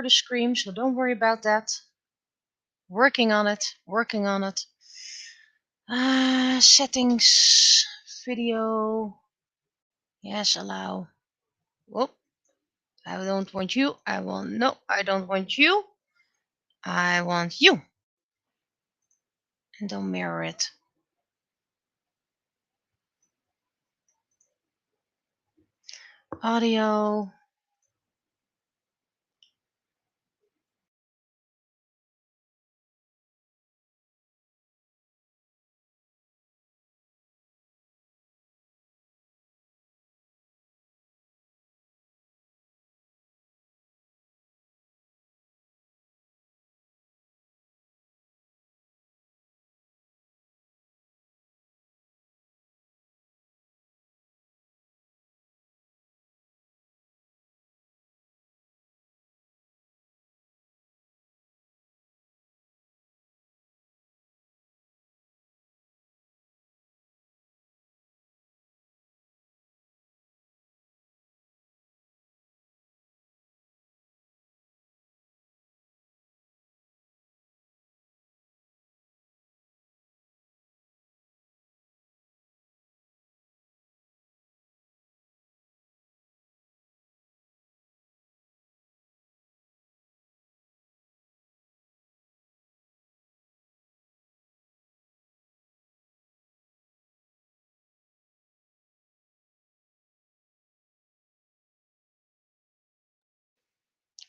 the screen, so don't worry about that. Working on it. Settings, video. Yes, allow. Whoop. I don't want you. No, I don't want you. I want you. And don't mirror it. Audio.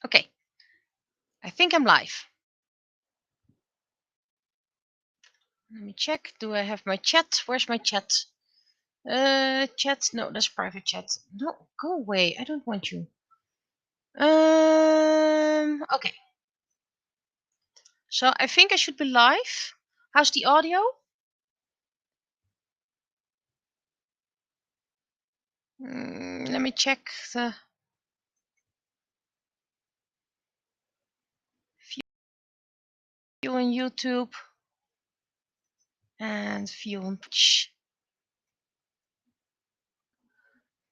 Okay. I think I'm live. Let me check. Do I have my chat? Where's my chat? Chat. No, that's private chat. No, go away. I don't want you. Okay. So I think I should be live. How's the audio? Let me check the view on YouTube and view on Twitch.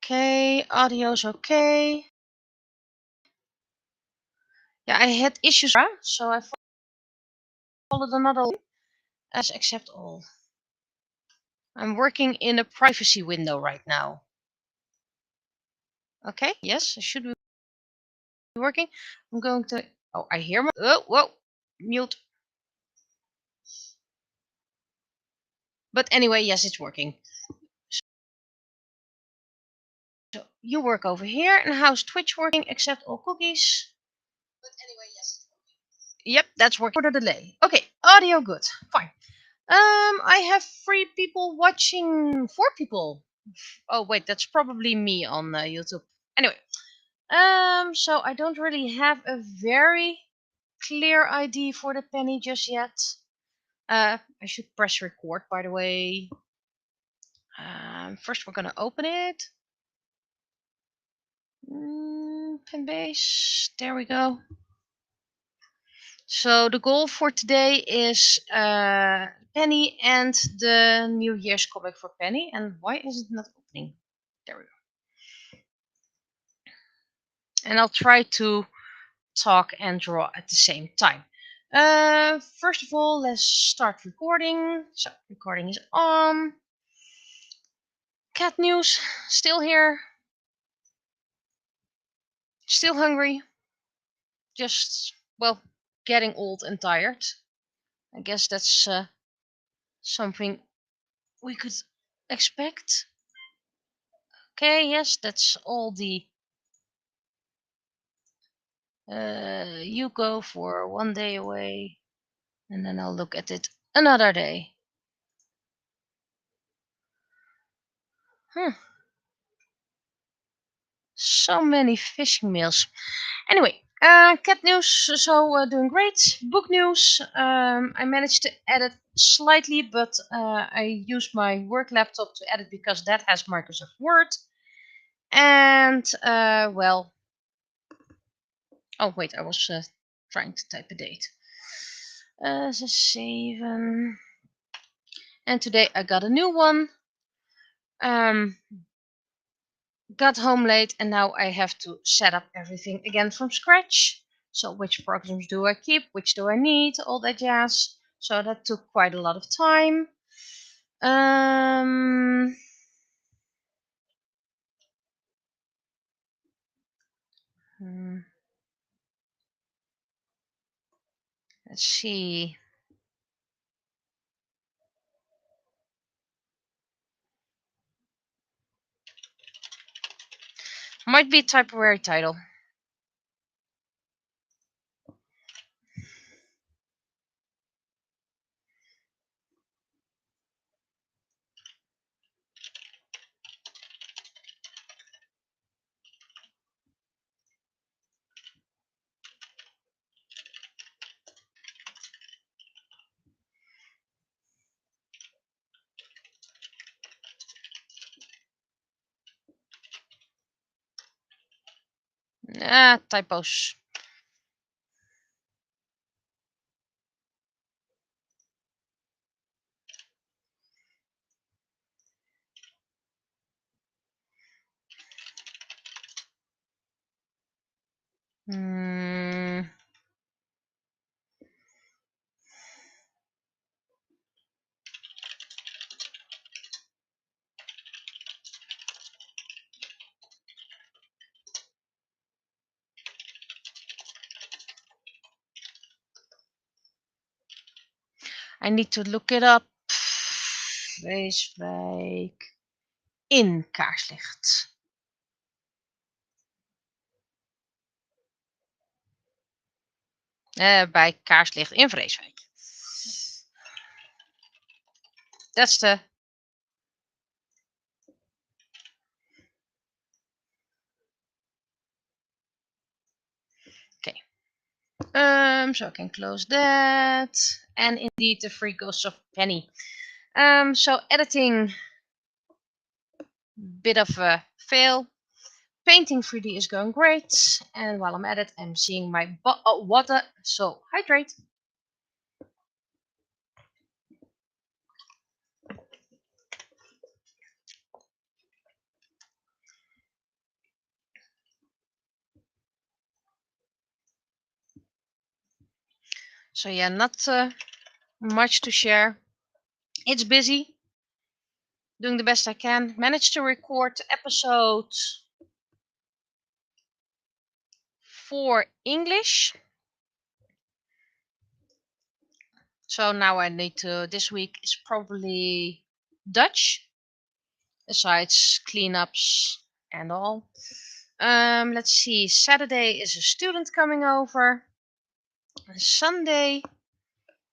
Okay, audio's okay. Yeah, I had issues, so I followed another link as accept all. I'm working in a privacy window right now. Okay, yes, I should be working. I'm going to. Oh, I hear my. Oh, whoa, mute. But anyway, yes, it's working. So you work over here, and how's Twitch working? Accept all cookies. But anyway, yes, it's working. Yep, that's working for the delay. Okay, audio good, fine. I have 3 people watching. 4 people. Oh wait, that's probably me on YouTube. Anyway, so I don't really have a very clear ID for the penny just yet. I should press record, by the way. First we're gonna open it. Pen base. There we go. So the goal for today is Penny and the New Year's comic for Penny. And why is it not opening? There we go. And I'll try to talk and draw at the same time. First of all, let's start recording. So recording is on. Cat news, still here. Still hungry. Just, well, getting old and tired. I guess that's something we could expect. Okay, yes, that's all the you go for 1 day away, and then I'll look at it another day. So many phishing mails. Anyway, cat news, so doing great. Book news, I managed to edit slightly, but I used my work laptop to edit because that has Microsoft Word. And, well, oh wait, I was trying to type a date. So 7. And today I got a new one. Got home late and now I have to set up everything again from scratch. So which programs do I keep? Which do I need? All that jazz. So that took quite a lot of time. Let's see. Might be a temporary title. Typos. I need to look it up. Vreeswijk in kaarslicht. Bij kaarslicht in Vreeswijk. That's the... Okay. So I can close that. And indeed the free ghosts of Penny. So editing, bit of a fail. Painting 3D is going great. And while I'm at it, I'm seeing my water. So hydrate. So yeah, not much to share. It's busy. Doing the best I can. Managed to record episode 4 English. So now I need to, this week is probably Dutch. Besides cleanups and all. Let's see. Saturday is a student coming over. And Sunday.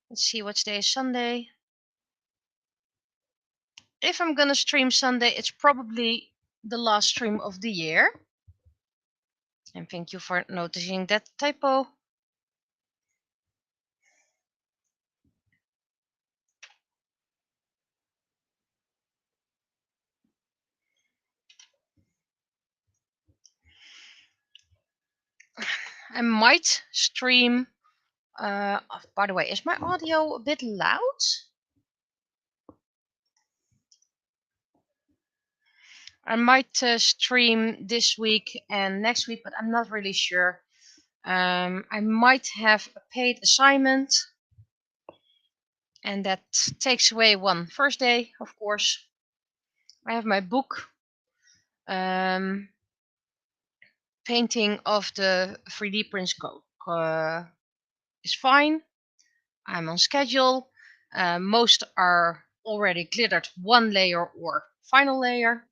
Let's see, which day is Sunday? If I'm gonna stream Sunday, it's probably the last stream of the year. And thank you for noticing that typo. I might stream. By the way, is my audio a bit loud? I might stream this week and next week, but I'm not really sure. I might have a paid assignment, and that takes away one first day, of course. I have my book. Painting of the 3D prints is fine. I'm on schedule. Most are already glittered one layer or final layer.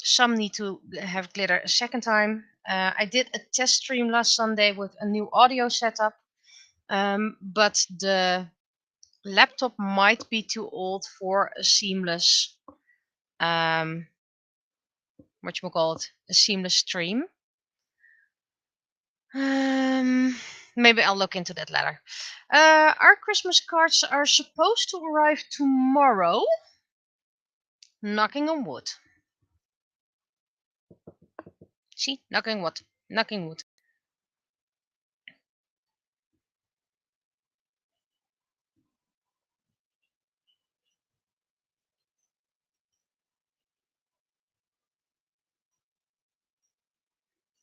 Some need to have glitter a second time. I did a test stream last Sunday with a new audio setup, but the laptop might be too old for a seamless, a seamless stream. Maybe I'll look into that later. Our Christmas cards are supposed to arrive tomorrow. Knocking on wood. See, knocking wood. Knocking wood.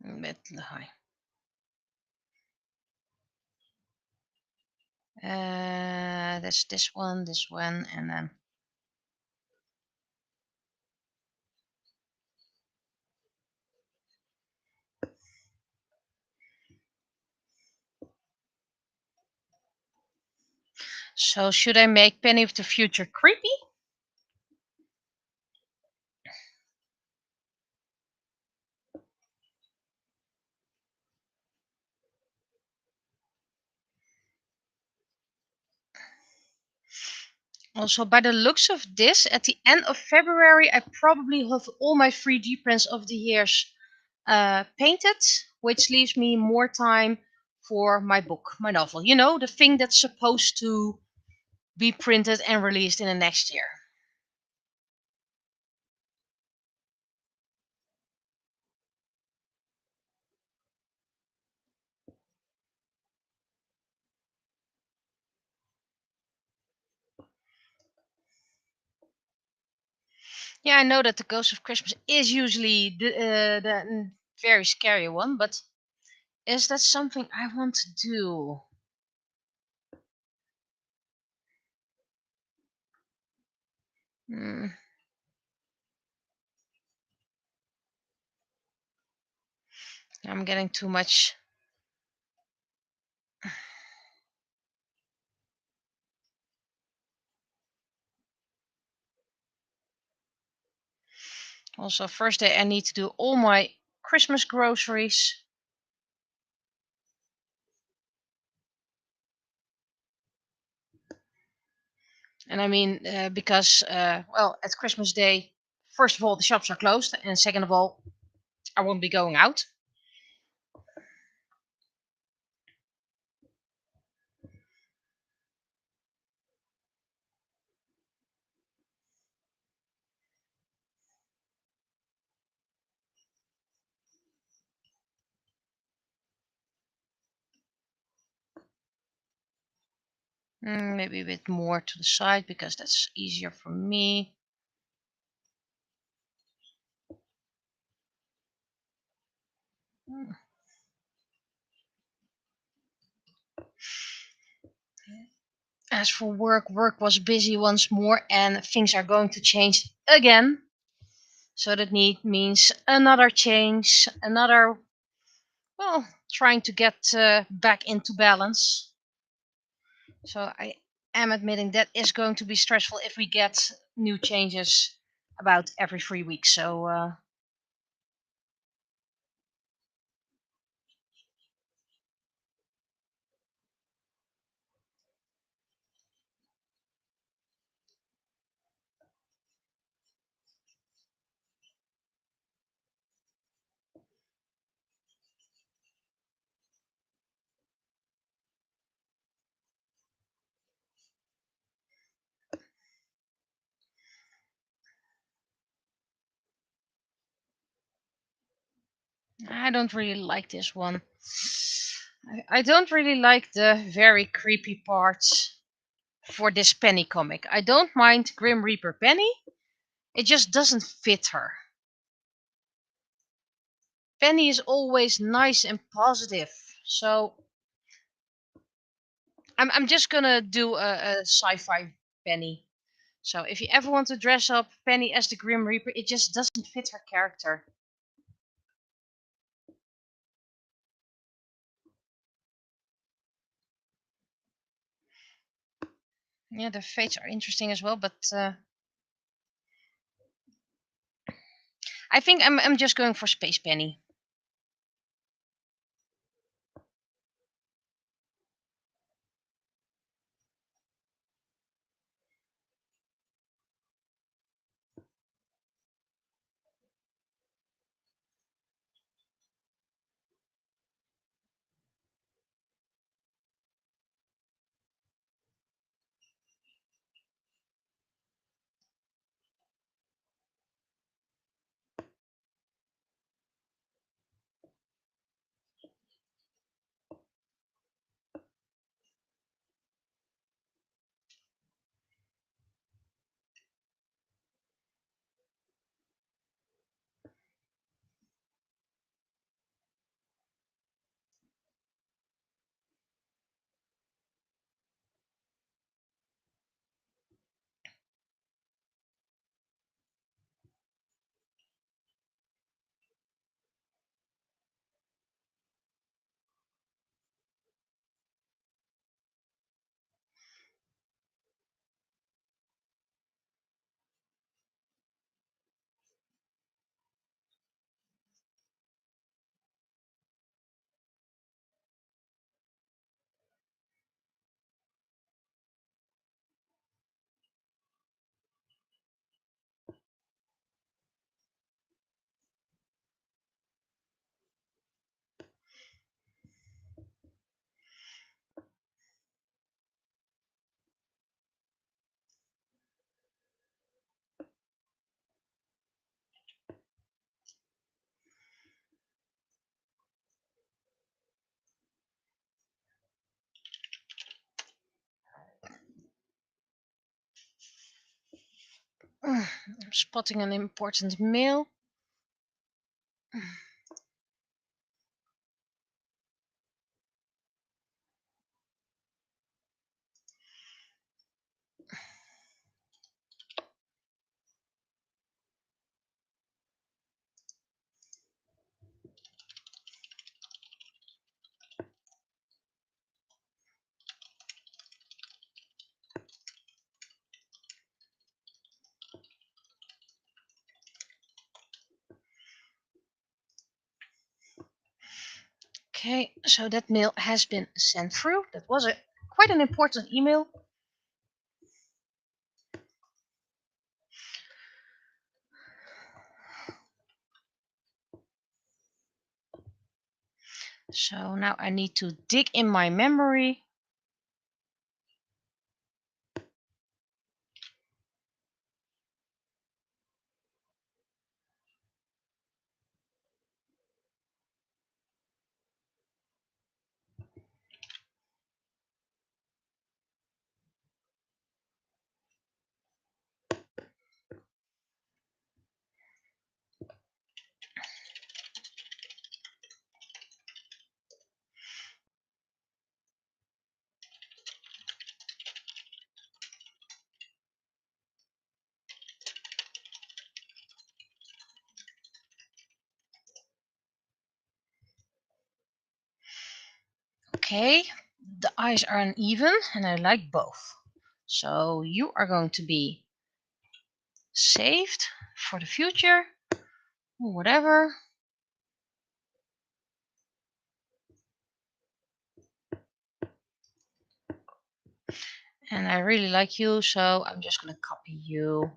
Met high. There's this one, and then. So should I make Penny of the Future creepy? Also, by the looks of this, at the end of February, I probably have all my 3D prints of the years painted, which leaves me more time for my book, my novel. You know, the thing that's supposed to be printed and released in the next year. Yeah, I know that the Ghost of Christmas is usually the very scary one, but is that something I want to do? Hmm, I'm getting too much. Also, first day I need to do all my Christmas groceries. And I mean, because, well, at Christmas Day, first of all, the shops are closed. And second of all, I won't be going out. Maybe a bit more to the side because that's easier for me. Mm. As for work, work was busy once more and things are going to change again. So that means another change, another, well, trying to get back into balance. So I am admitting that is going to be stressful if we get new changes about every 3 weeks. So I don't really like this one. I don't really like the very creepy parts for this Penny comic. I don't mind Grim Reaper Penny. It just doesn't fit her. Penny is always nice and positive. So I'm just gonna do a sci-fi Penny. So if you ever want to dress up Penny as the Grim Reaper, it just doesn't fit her character. Yeah, the fates are interesting as well, but I think I'm just going for Space Penny. I'm spotting an important mail. Okay, so that mail has been sent through. That was quite an important email. So now I need to dig in my memory. Okay, the eyes are uneven and I like both. So you are going to be saved for the future, or whatever. And I really like you, so I'm just going to copy you.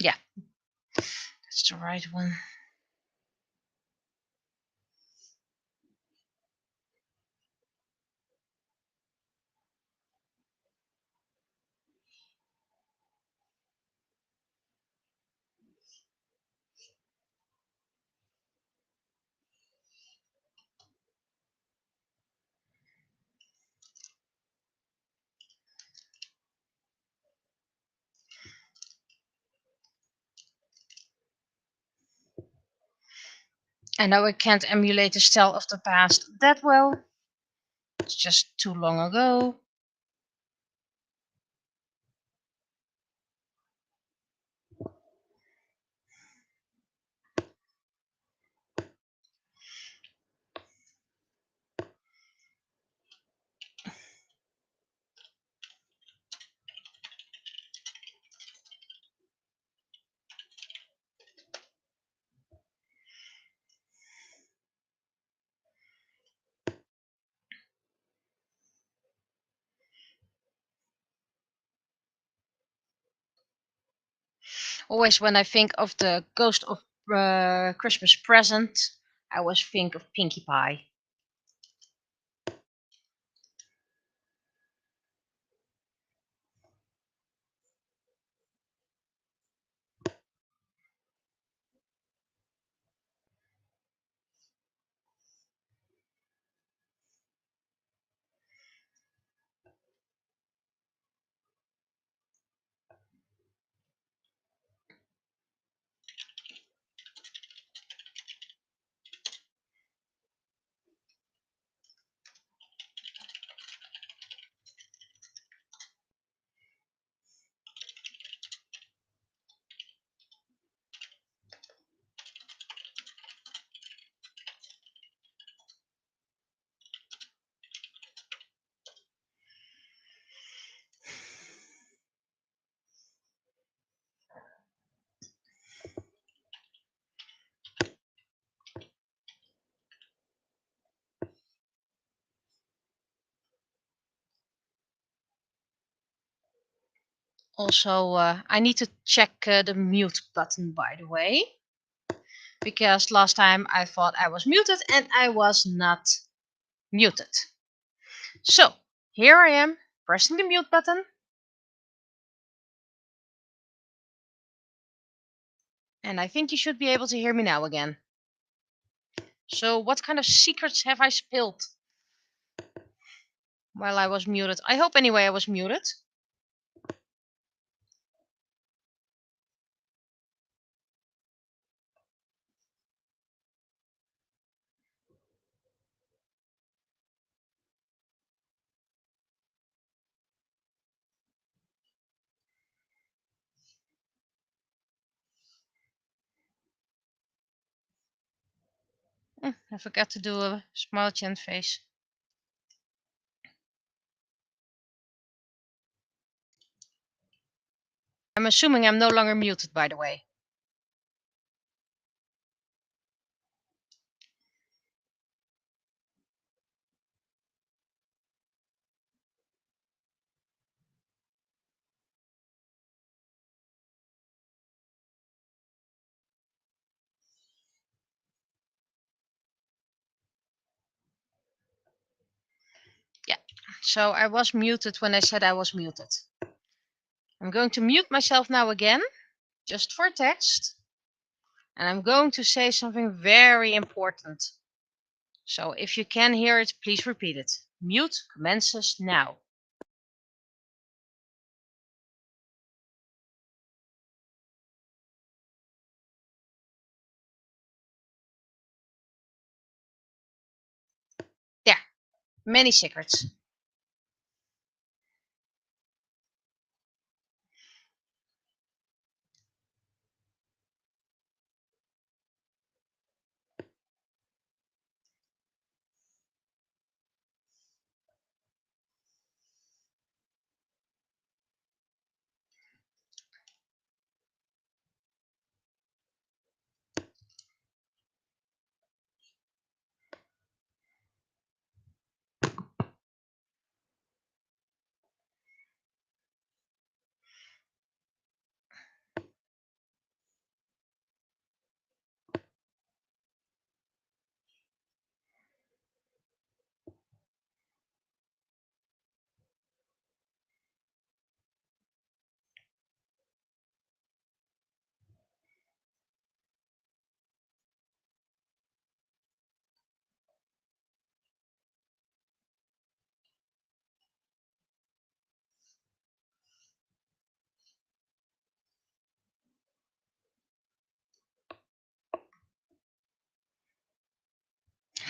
Yeah, that's the right one. I know I can't emulate the style of the past that well. It's just too long ago. Always when I think of the Ghost of Christmas Present, I always think of Pinkie Pie. Also, I need to check the mute button, by the way, because last time I thought I was muted and I was not muted. So, here I am, pressing the mute button. And I think you should be able to hear me now again. So, what kind of secrets have I spilled while I was muted? I hope anyway I was muted. I forgot to do a smile chin face. I'm assuming I'm no longer muted, by the way. Yeah, so I was muted when I said I was muted. I'm going to mute myself now again, just for text. And I'm going to say something very important. So if you can hear it, please repeat it. Mute commences now. There, many secrets.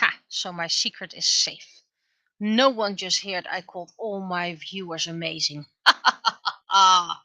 Ha, so my secret is safe. No one just heard I called all my viewers amazing. Ah.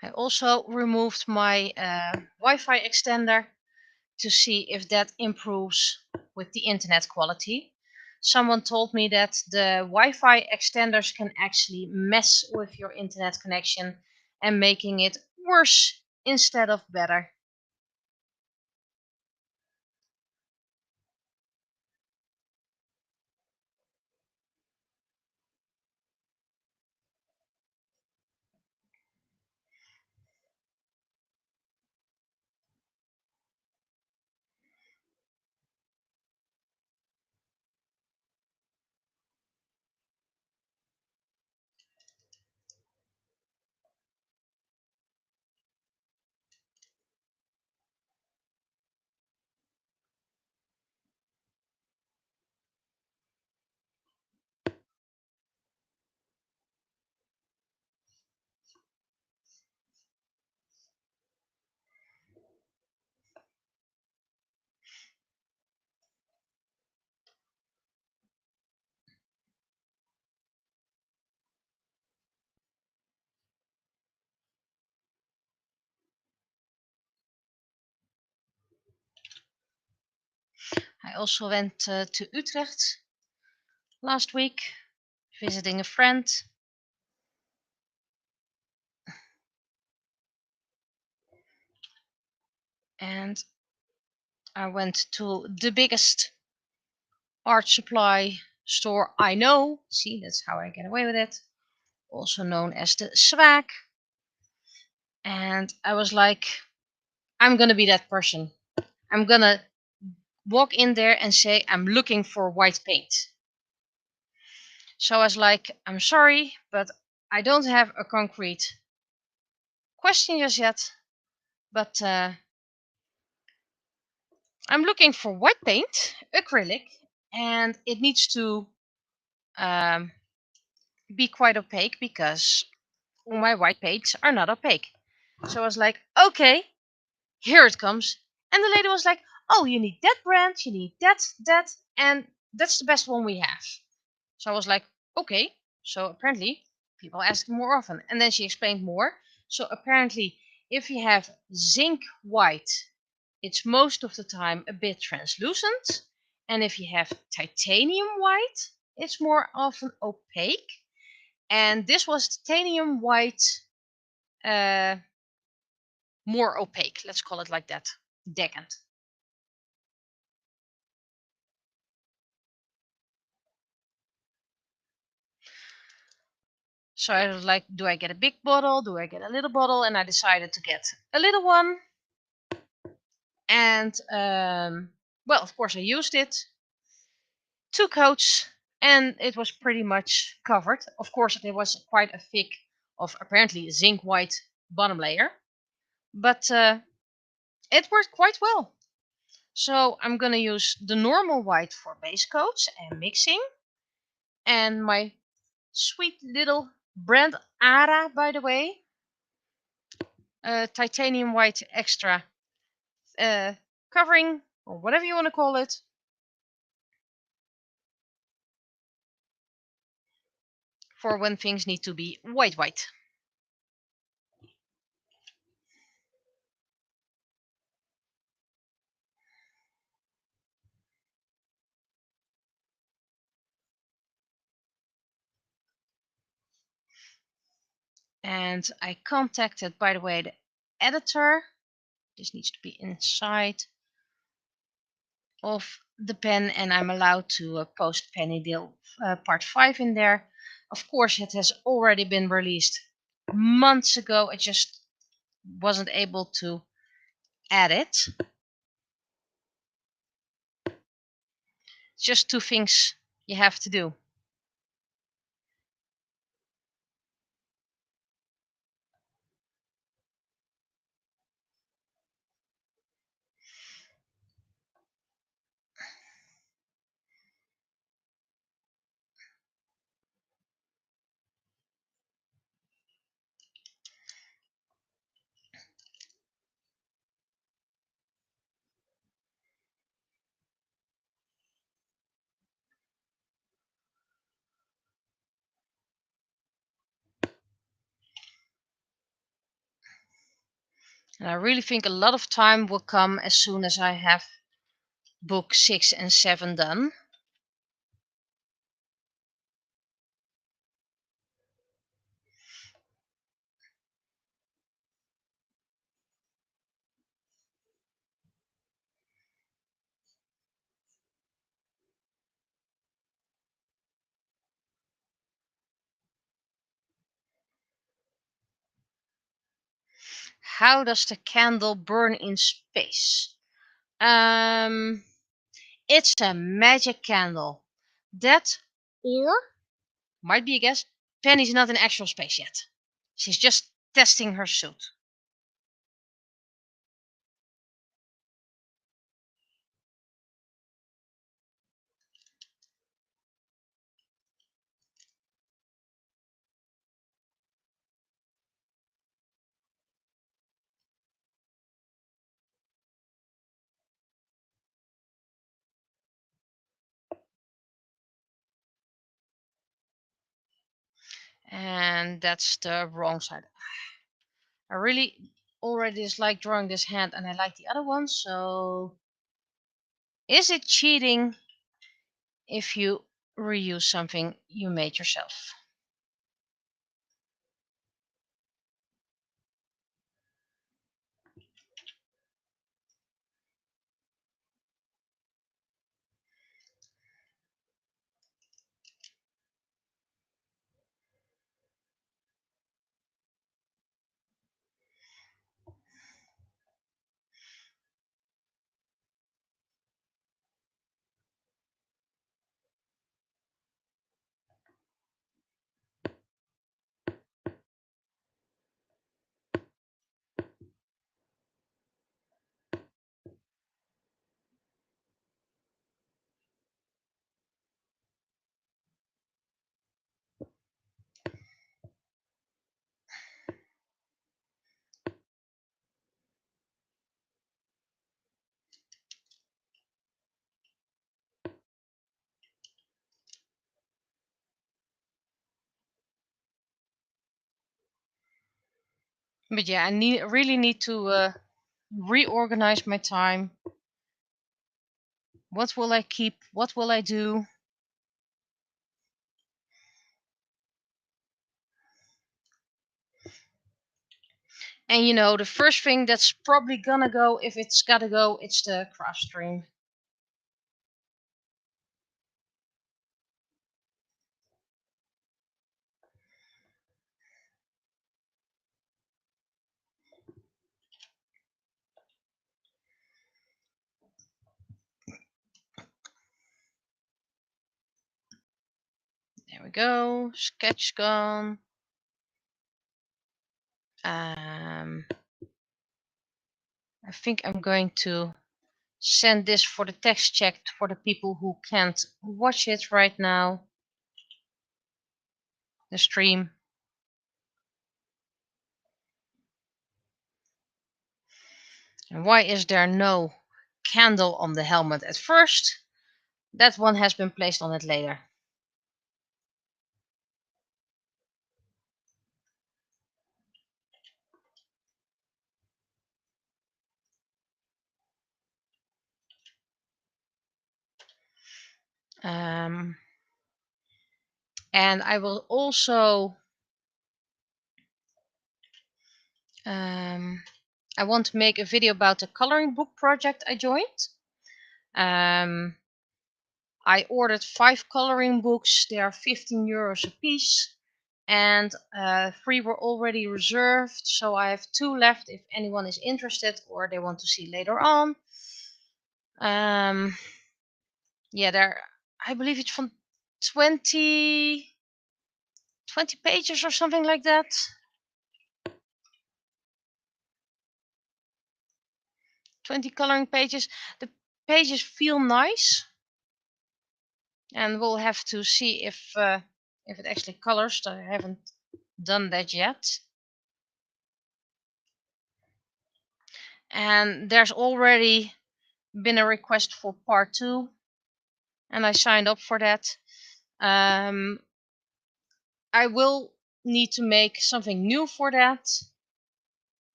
I also removed my Wi-Fi extender to see if that improves with the internet quality. Someone told me that the Wi-Fi extenders can actually mess with your internet connection and making it worse instead of better. I also went to Utrecht last week, visiting a friend. And I went to the biggest art supply store I know. See, that's how I get away with it. Also known as the Swag. And I was like, I'm gonna be that person. I'm gonna walk in there and say, I'm looking for white paint. So I was like, I'm sorry, but I don't have a concrete question just yet. But I'm looking for white paint, acrylic, and it needs to um, be quite opaque because all my white paints are not opaque. So I was like, okay, here it comes. And the lady was like, oh, you need that brand, you need that, and that's the best one we have. So I was like, okay. So apparently people ask more often. And then she explained more. So apparently, if you have zinc white, it's most of the time a bit translucent. And if you have titanium white, it's more often opaque. And this was titanium white, uh, more opaque. Let's call it like that. Decant. So I was like, do I get a big bottle? Do I get a little bottle? And I decided to get a little one. And well, of course, I used it. 2 coats, and it was pretty much covered. Of course, there was quite a thick of apparently zinc white bottom layer, but it worked quite well. So I'm gonna use the normal white for base coats and mixing, and my sweet little brand Ara, by the way, titanium white extra covering, or whatever you want to call it, for when things need to be white. And I contacted, by the way, the editor. This needs to be inside of the pen, and I'm allowed to post Pennydale part 5 in there. Of course, it has already been released months ago. I just wasn't able to add it. It's just 2 things you have to do. And I really think a lot of time will come as soon as I have book 6 and 7 done. How does the candle burn in space? It's a magic candle. That, or might be a guess, Penny's not in actual space yet. She's just testing her suit. And that's the wrong side. I really already dislike drawing this hand, and I like the other one, so Is it cheating if you reuse something you made yourself? But yeah, I really need to reorganize my time. What will I keep? What will I do? And you know, the first thing that's probably gonna go, if it's gotta go, it's the craft stream. There we go. Sketch gone. I think I'm going to send this for the text check for the people who can't watch it right now. The stream. And why is there no candle on the helmet at first? That one has been placed on it later. And I will also I want to make a video about the coloring book project I joined. I ordered 5 coloring books. They are 15 euros a piece, and 3 were already reserved. So I have 2 left if anyone is interested or they want to see later on. Yeah, there. I believe it's from 20 pages or something like that. 20 coloring pages. The pages feel nice, and we'll have to see if it actually colors. I haven't done that yet. And there's already been a request for part 2, and I signed up for that. I will need to make something new for that,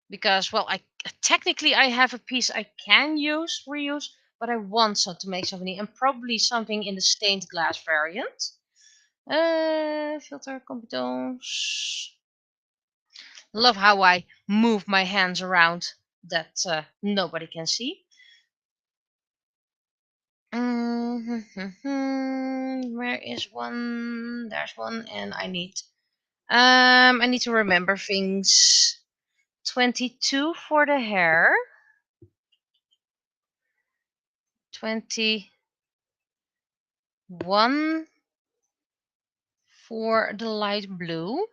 because well, I technically I have a piece I can reuse, but I want to make something new, and probably something in the stained glass variant. Filter competence. Love how I move my hands around that nobody can see. Where is one? There's one, and I need to remember things. 22 for the hair. 21 for the light blue.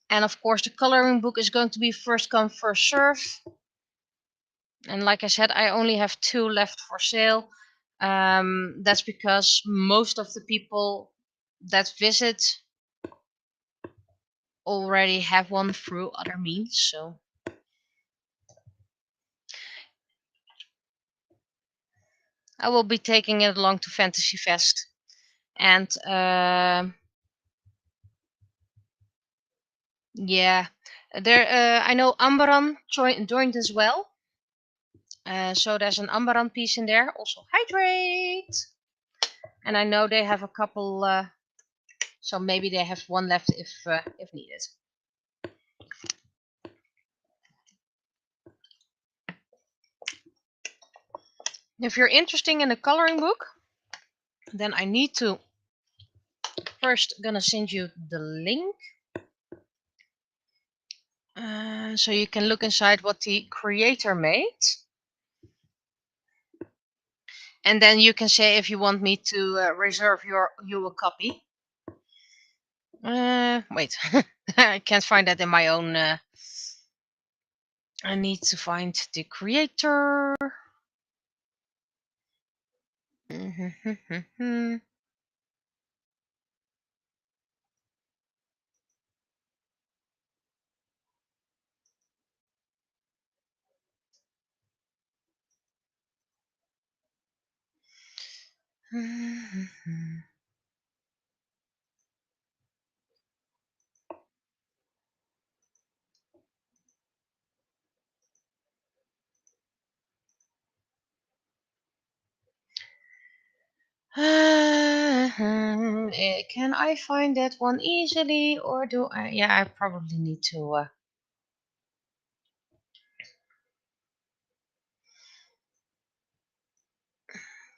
And of course, the coloring book is going to be first come, first serve. And like I said, I only have 2 left for sale. That's because most of the people that visit already have one through other means. So I will be taking it along to Fantasy Fest. And yeah, there. I know Ambaran joined as well. So there's an Ambaran piece in there. Also hydrate. And I know they have a couple. So maybe they have one left if needed. If you're interested in a coloring book, then I need to first gonna send you the link. So you can look inside what the creator made. And then you can say if you want me to reserve you a copy. Wait, I can't find that in my own. I need to find the creator. Can I find that one easily, or do I? Yeah, I probably need to.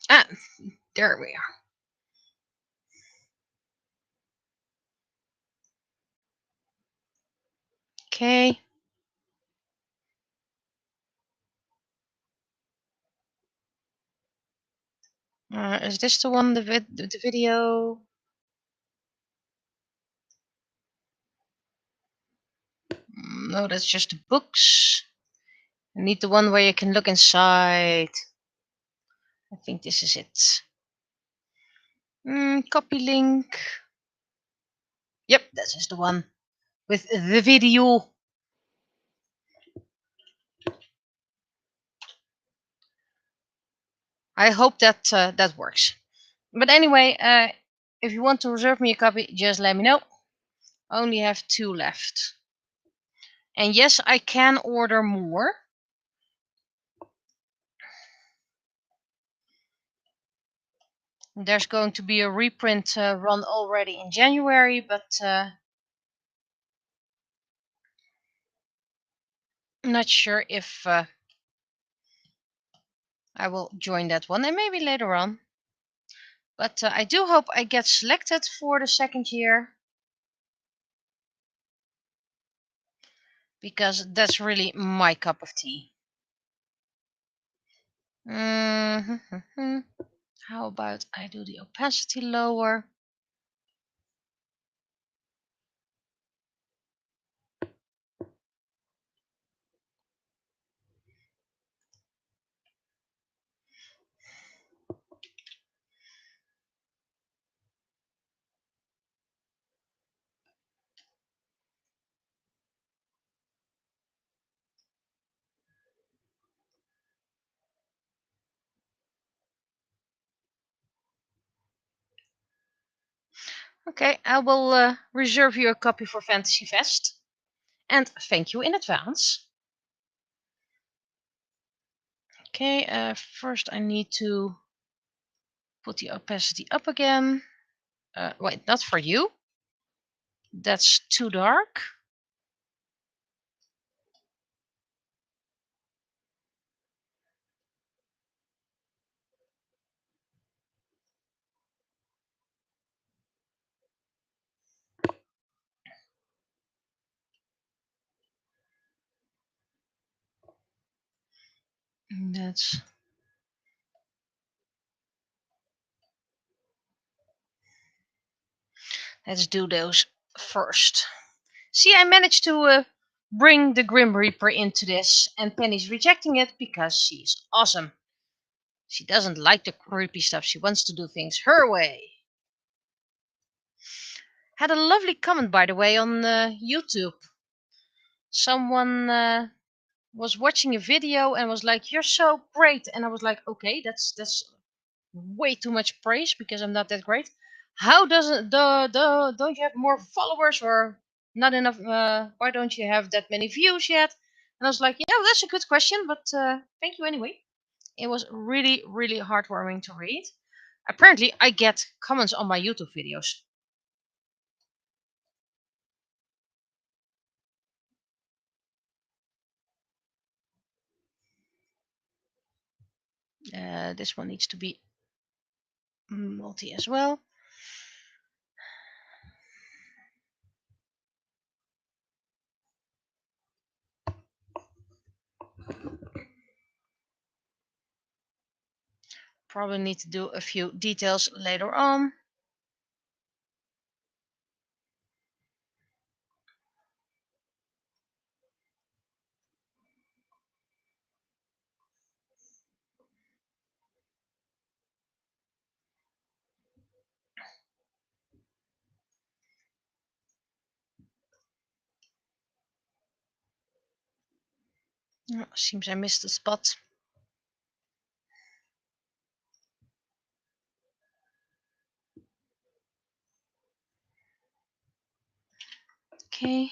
Ah, there we are. Okay. Is this the one? The video? No, that's just the books. I need the one where you can look inside. I think this is it. Copy link. Yep, this is the one with the video. I hope that that works. But anyway, if you want to reserve me a copy, just let me know. Only have 2 left. And yes, I can order more. There's going to be a reprint run already in January, but not sure if I will join that one, and maybe later on. But I do hope I get selected for the 2nd year, because that's really my cup of tea. How about I do the opacity lower? Okay, I will reserve you a copy for Fantasy Fest. And thank you in advance. Okay, first I need to put the opacity up again. Wait, not for you. That's too dark. Let's do those first. See, I managed to bring the Grim Reaper into this, and Penny's rejecting it because she's awesome. She doesn't like the creepy stuff. She wants to do things her way. Had a lovely comment, by the way, on YouTube. Someone was watching a video and was like, "You're so great," and I was like, "Okay, that's way too much praise because I'm not that great. how doesn't don't you have more followers or not enough? Why don't you have that many views yet? And I was like, yeah, that's a good question, but thank you anyway. It was really, really heartwarming to read. Apparently, I get comments on my YouTube videos. This one needs to be multi as well. Probably need to do a few details later on. Oh, seems I missed a spot. Okay.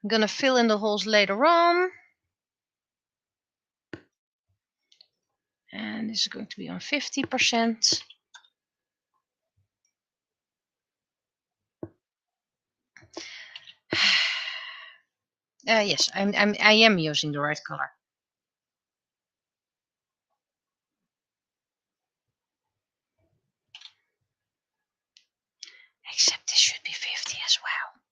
I'm gonna fill in the holes later on. And this is going to be on 50%. Yes, I am using the right color. Except this should be 50 as well.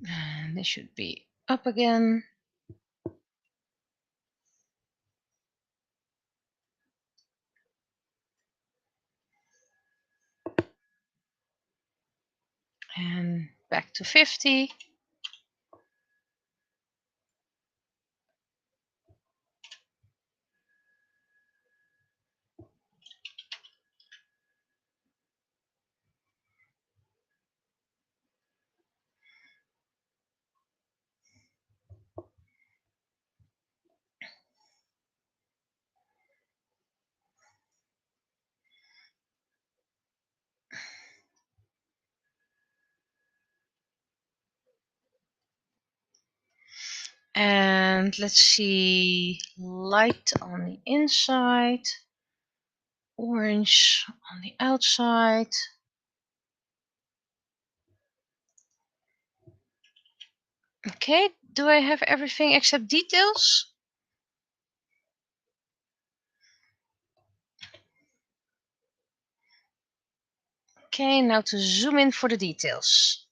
And this should be up again. And back to 50. And let's see, light on the inside, orange on the outside. Okay, do I have everything except details? Okay, now to zoom in for the details.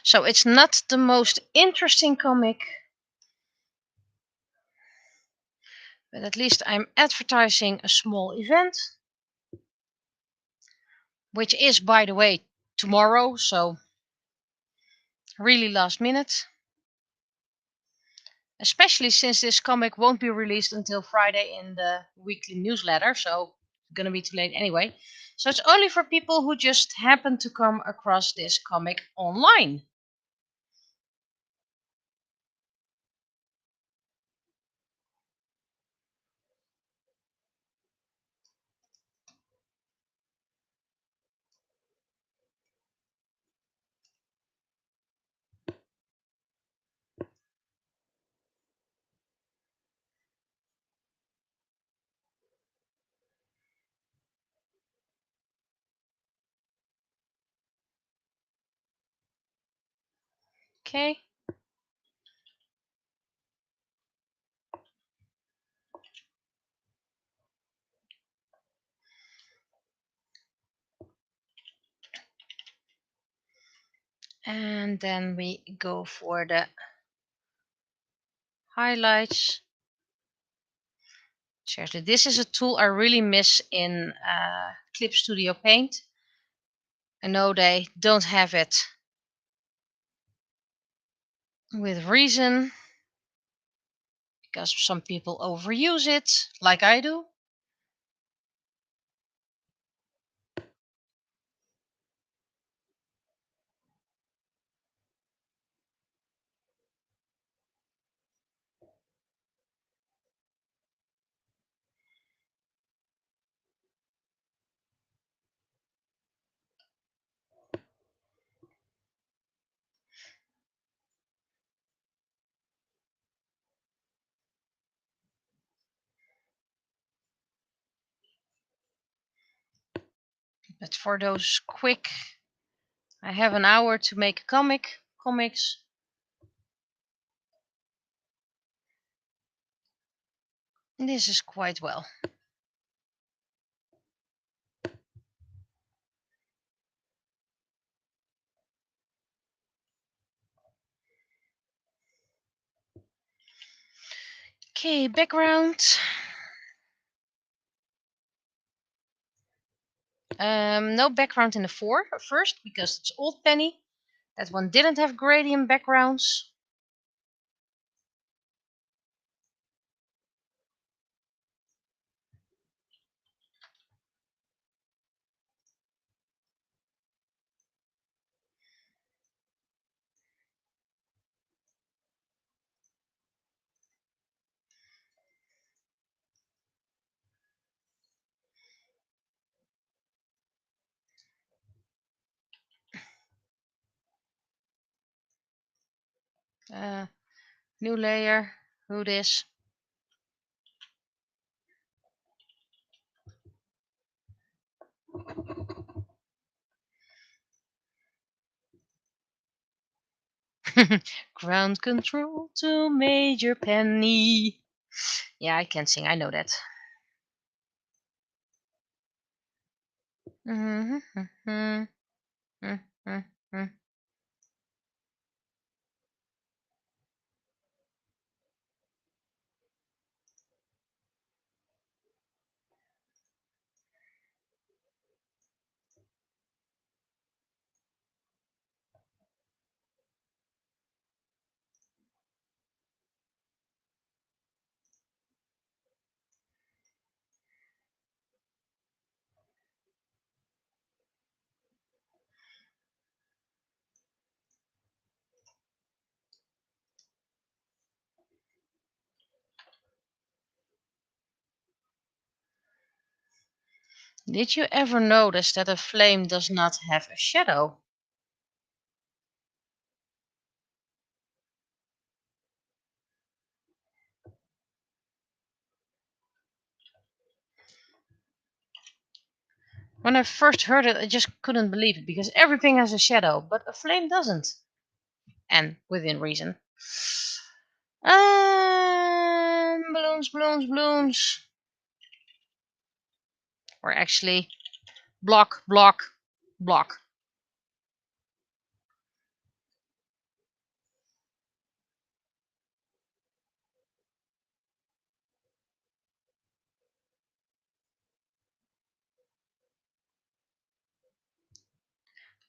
So it's not the most interesting comic, but at least I'm advertising a small event, which is, by the way, tomorrow, so really last minute. Especially since this comic won't be released until Friday in the weekly newsletter, so it's gonna be too late anyway. So it's only for people who just happen to come across this comic online. Okay. And then we go for the highlights. Seriously, this is a tool I really miss in Clip Studio Paint. I know they don't have it with reason, because some people overuse it, like I do. But for those quick, I have an hour to make comics. This is quite well. Okay, background. No background in the first, because it's old penny. That one didn't have gradient backgrounds. New layer. Who this? Ground control to Major Penny. Yeah, I can sing. I know that. Did you ever notice that a flame does not have a shadow? When I first heard it, I just couldn't believe it, because everything has a shadow, but a flame doesn't. And within reason. Balloons. Or actually, block.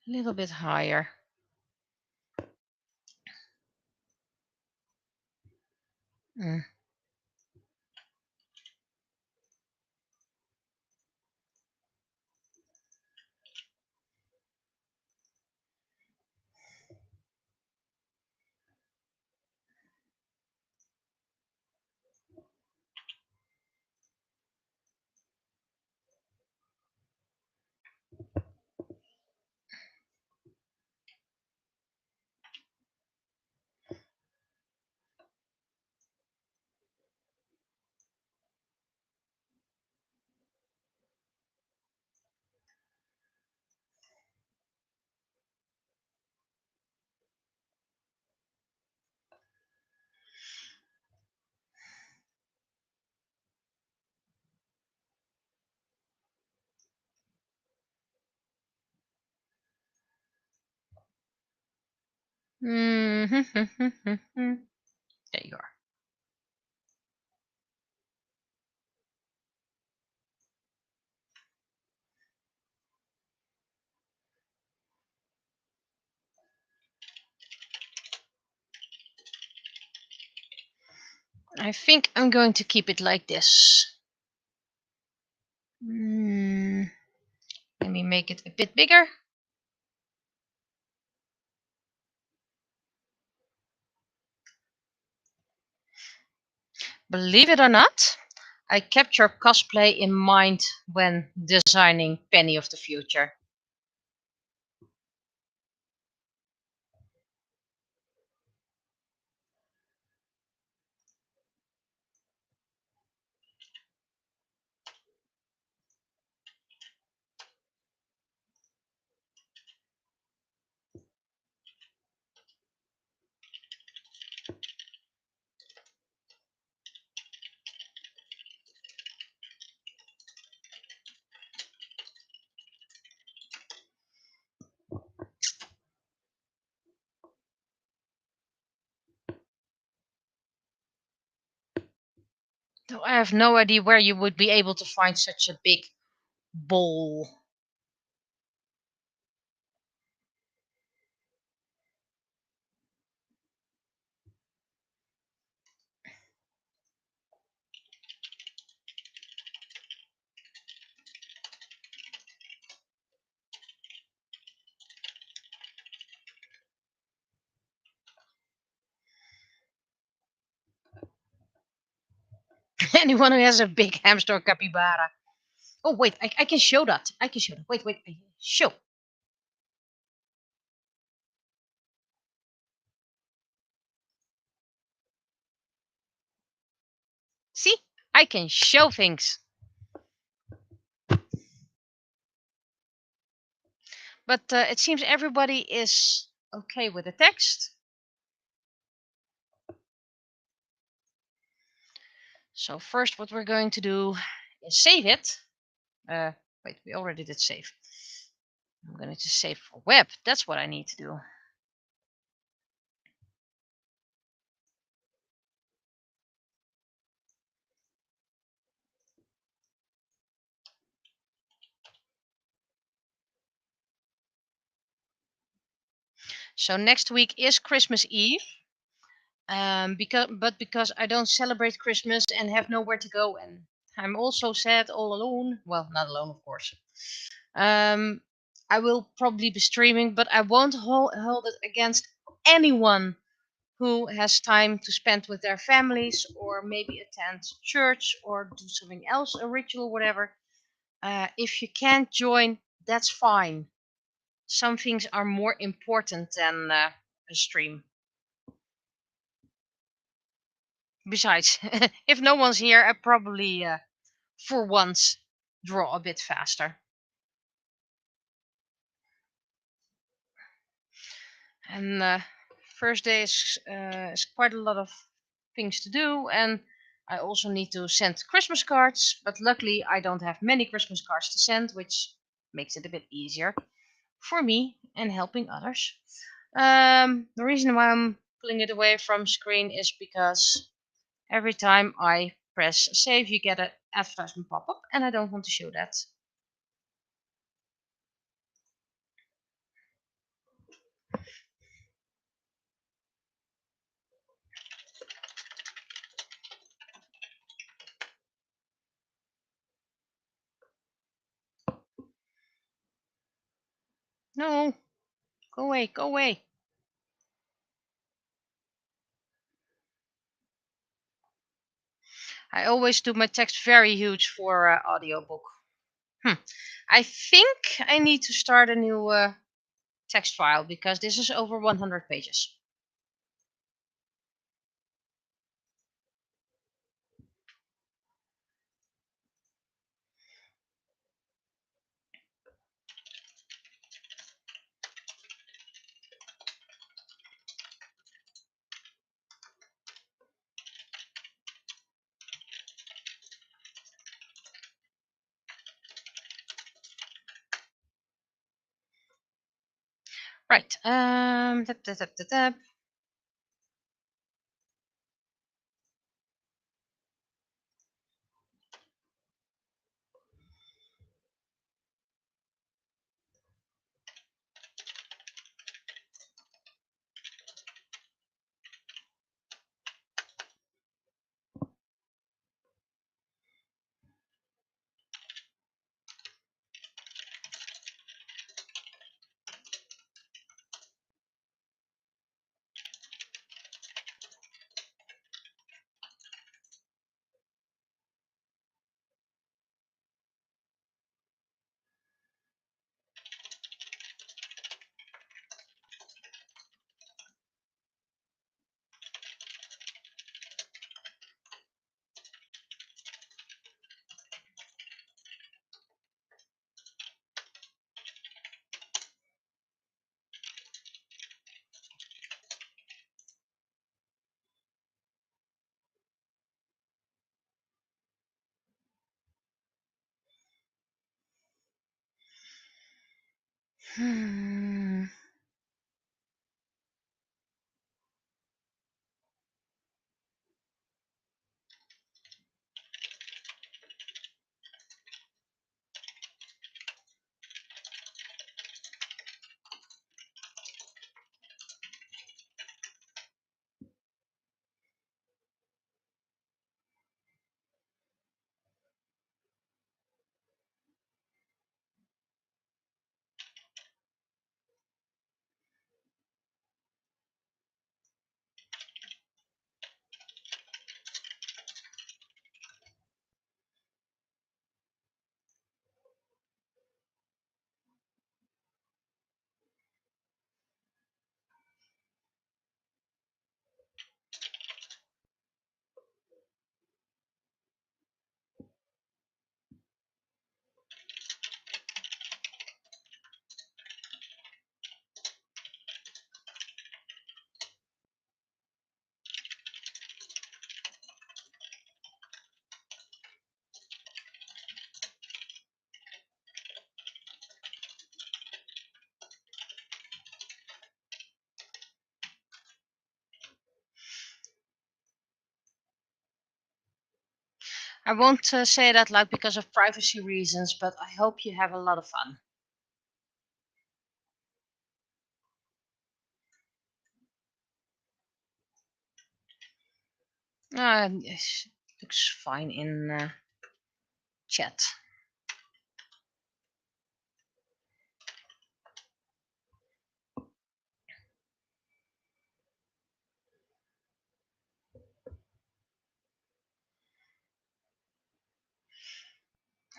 A little bit higher. Mm. There you are. I think I'm going to keep it like this. Let me make it a bit bigger. Believe it or not, I kept your cosplay in mind when designing Penny of the Future. Though I have no idea where you would be able to find such a big bowl. Anyone who has a big hamster or capybara. Oh wait, I can show that. I can show that. Wait. Show. See? I can show things. But it seems everybody is okay with the text. So first what we're going to do is save it. Wait, we already did save. I'm going to save for web. That's what I need to do. So next week is Christmas Eve. Because I don't celebrate Christmas and have nowhere to go, and I'm also sad all alone. Well, not alone, of course. I will probably be streaming, but I won't hold it against anyone who has time to spend with their families, or maybe attend church or do something else, a ritual, whatever. If you can't join, that's fine. Some things are more important than a stream. Besides, if no one's here, I probably, for once, draw a bit faster. And first day is quite a lot of things to do, and I also need to send Christmas cards. But luckily, I don't have many Christmas cards to send, which makes it a bit easier for me and helping others. The reason why I'm pulling it away from screen is because every time I press save, you get an advertisement pop up, and I don't want to show that. No, go away, go away. I always do my text very huge for audiobook. I think I need to start a new text file because this is over 100 pages. Right. Tap, tap, tap, tap, tap. Hmm. I won't say that loud because of privacy reasons, but I hope you have a lot of fun. Yes, looks fine in chat.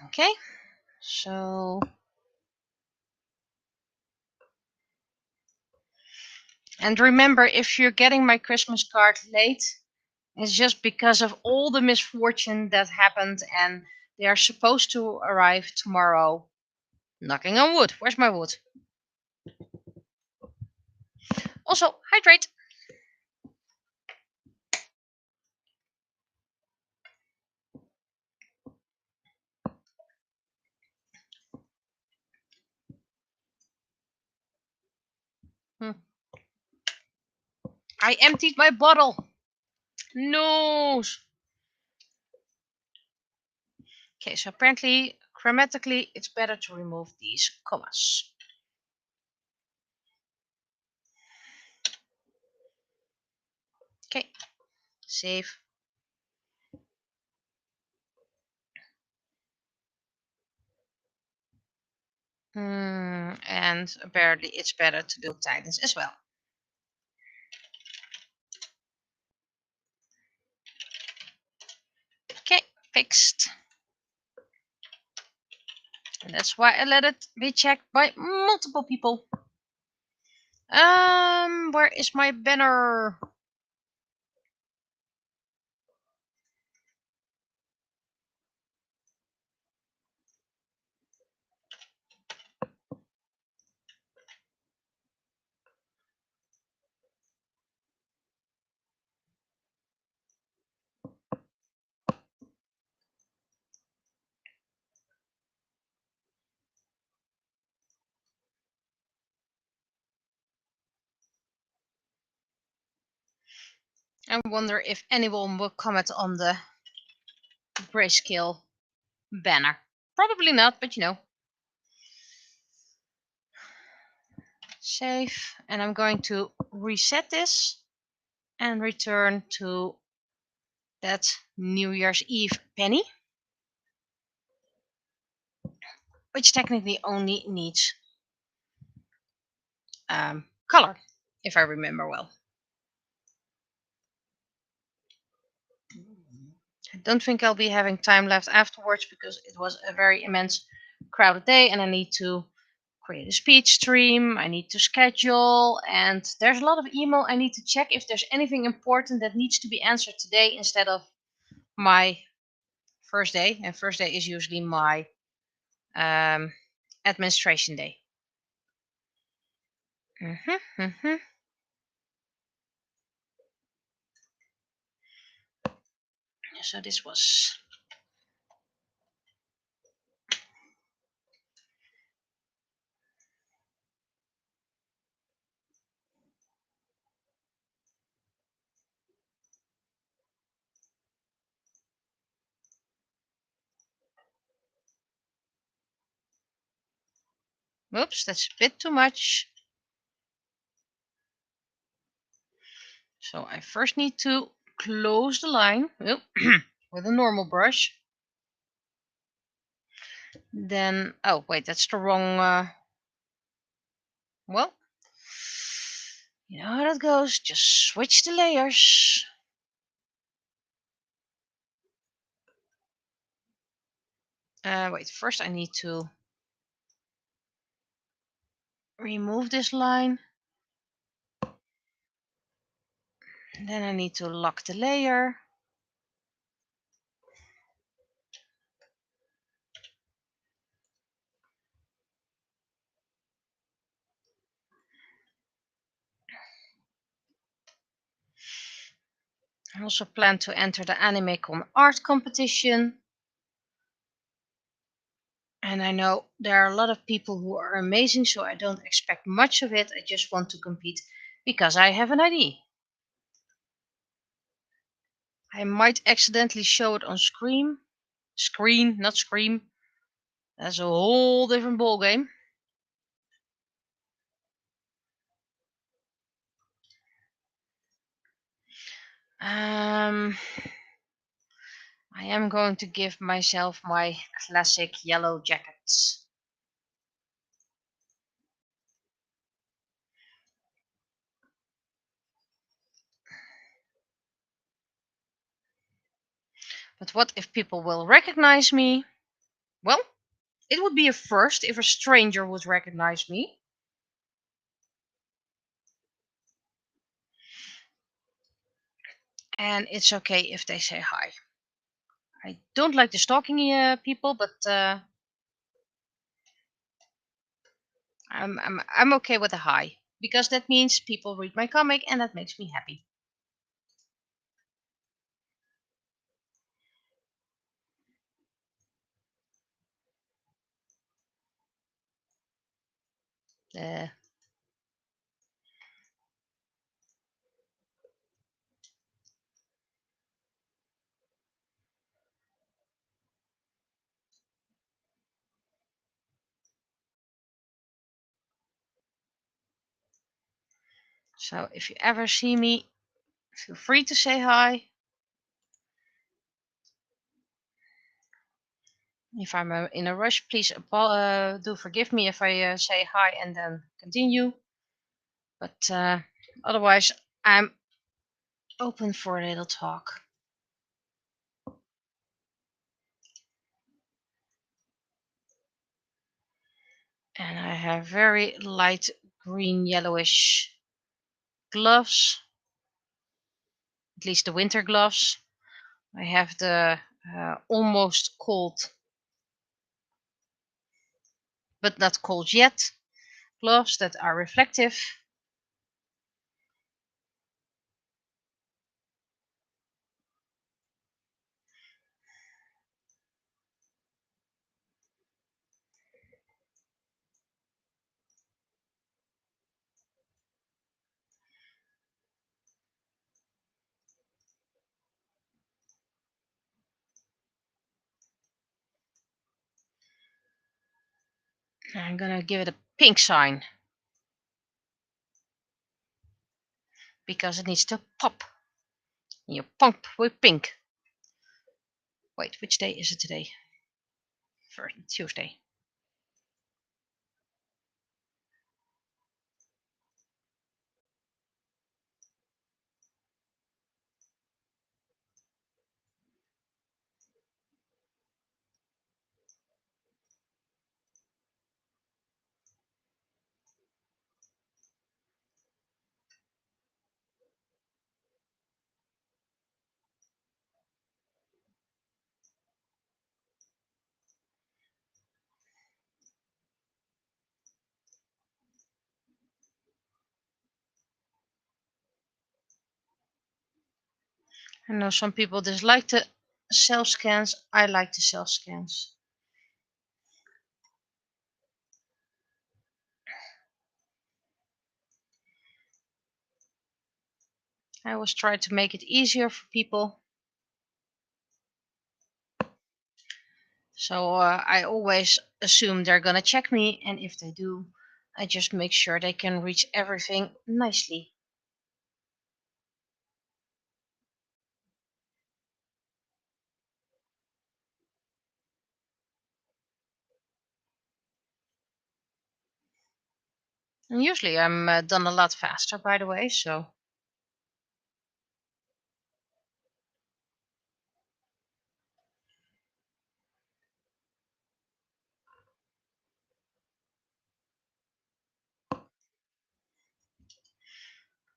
Okay, so. And remember, if you're getting my Christmas card late, it's just because of all the misfortune that happened, and they are supposed to arrive tomorrow. Knocking on wood. Where's my wood? Also, hydrate. Hmm. I emptied my bottle. No. Okay, so apparently, grammatically, it's better to remove these commas. Okay, save. And apparently, it's better to do tidings as well. Okay, fixed. And that's why I let it be checked by multiple people. Where is my banner? I wonder if anyone will comment on the grayscale banner. Probably not, but you know. Save, and I'm going to reset this and return to that New Year's Eve penny, which technically only needs color, if I remember well. I don't think I'll be having time left afterwards because it was a very immense crowded day and I need to create a speech stream, I need to schedule, and there's a lot of email I need to check if there's anything important that needs to be answered today instead of my first day. And first day is usually my administration day. So this was... Whoops, that's a bit too much. So I first need to close the line with a normal brush. Then, oh wait, that's the wrong, well, you know how that goes, just switch the layers. Wait, first I need to remove this line. Then I need to lock the layer. I also plan to enter the AnimeCon art competition. And I know there are a lot of people who are amazing, so I don't expect much of it. I just want to compete because I have an ID. I might accidentally show it on screen, not scream. That's a whole different ball game. I am going to give myself my classic yellow jackets. But what if people will recognize me? Well, it would be a first if a stranger would recognize me. And it's okay if they say hi. I don't like the stalking people, but I'm okay with a hi because that means people read my comic and that makes me happy. Uh, so if you ever see me, feel free to say hi. If I'm in a rush, please do forgive me if I say hi and then continue. But otherwise, I'm open for a little talk. And I have very light green yellowish gloves, at least the winter gloves. I have the almost cold, but not cold yet, gloves that are reflective. I'm gonna give it a pink sign because it needs to pop. You pump with pink. Wait, which day is it today? First Tuesday. I know some people dislike the self scans. I like the self scans. I always try to make it easier for people. So I always assume they're gonna check me, and if they do, I just make sure they can reach everything nicely. And usually I'm done a lot faster, by the way. So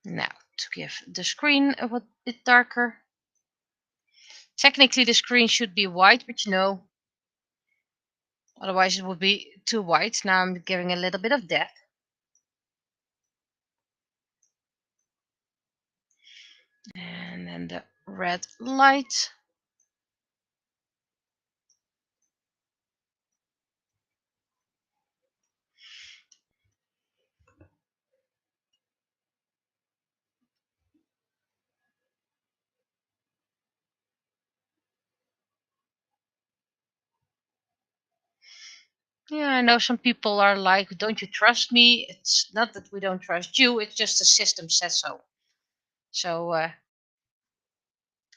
now to give the screen a bit darker. Technically, the screen should be white, but otherwise it would be too white. Now I'm giving a little bit of depth. And then the red light. Yeah, I know some people are like, don't you trust me? It's not that we don't trust you, it's just the system says so. So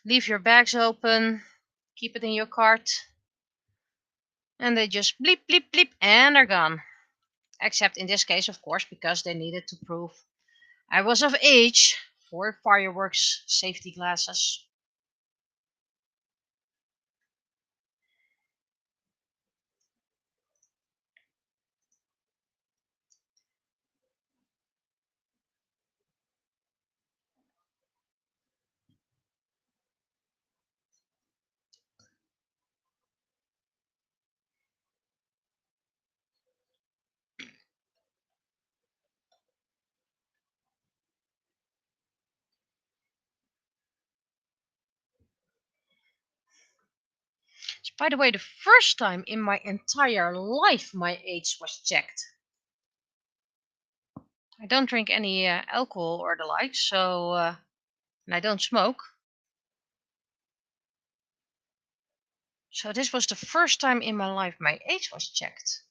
leave your bags open, keep it in your cart, and they just bleep, bleep, bleep, and they're gone. Except in this case, of course, because they needed to prove I was of age for fireworks safety glasses. It's, by the way, the first time in my entire life my age was checked. I don't drink any alcohol or the like, so and I don't smoke. So this was the first time in my life my age was checked.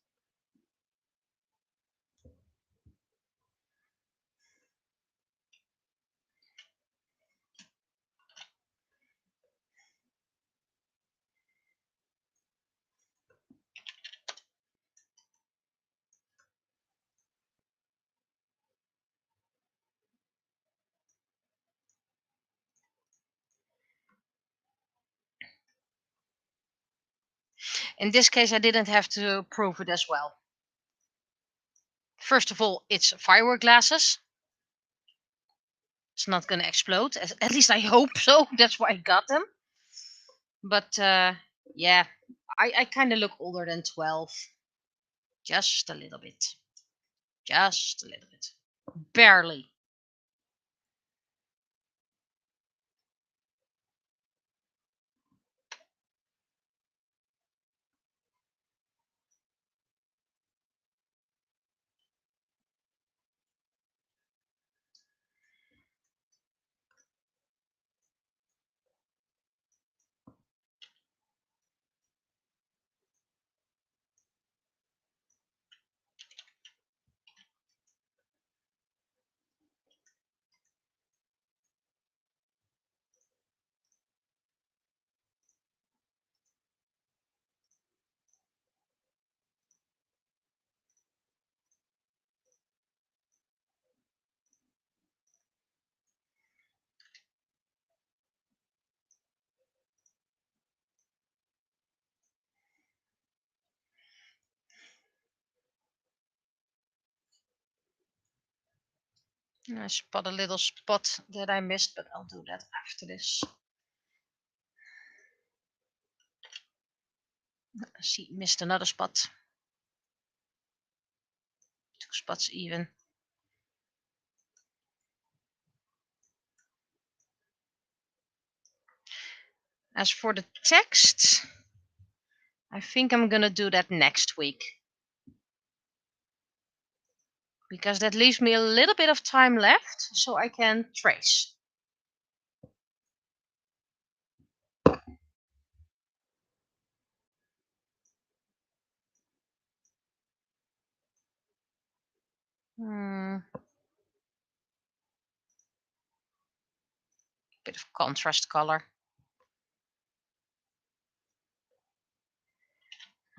In this case, I didn't have to prove it as well. First of all, it's firework glasses. It's not going to explode. At least I hope so. That's why I got them. But yeah, I kind of look older than 12. Just a little bit. Just a little bit. Barely. I spot a little spot that I missed, but I'll do that after this. See, missed another spot. 2 spots even. As for the text, I think I'm gonna do that next week. Because that leaves me a little bit of time left so I can trace. Bit of contrast color.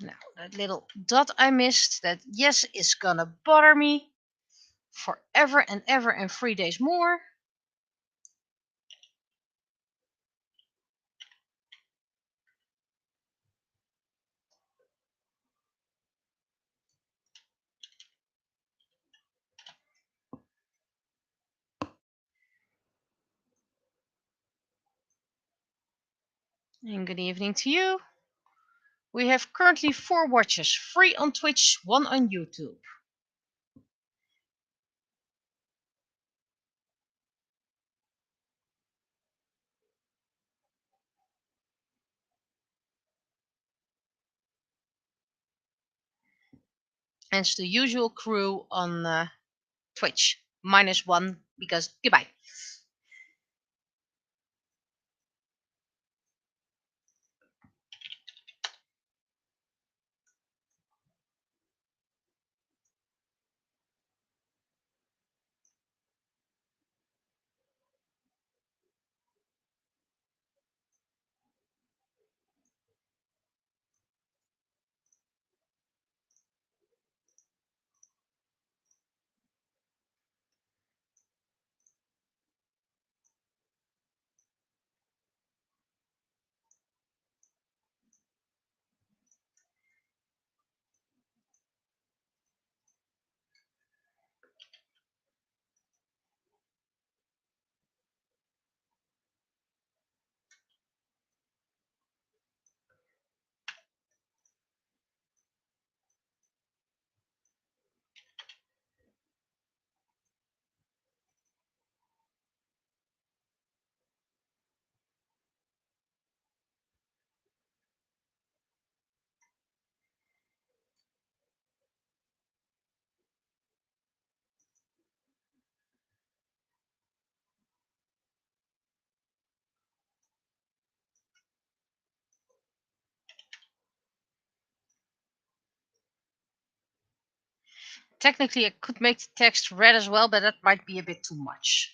Now, that little dot I missed, that yes is gonna bother me forever and ever and 3 days more. And good evening to you. We have currently 4 watches, 3 on Twitch, 1 on YouTube. And it's the usual crew on Twitch. -1 because goodbye. Technically, I could make the text red as well, but that might be a bit too much.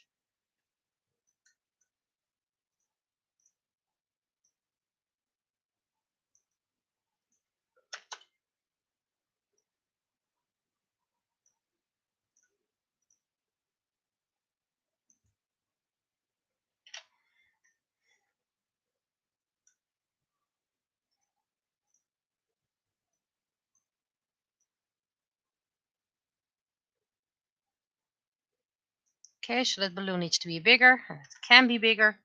Okay, so that balloon needs to be bigger, and it can be bigger.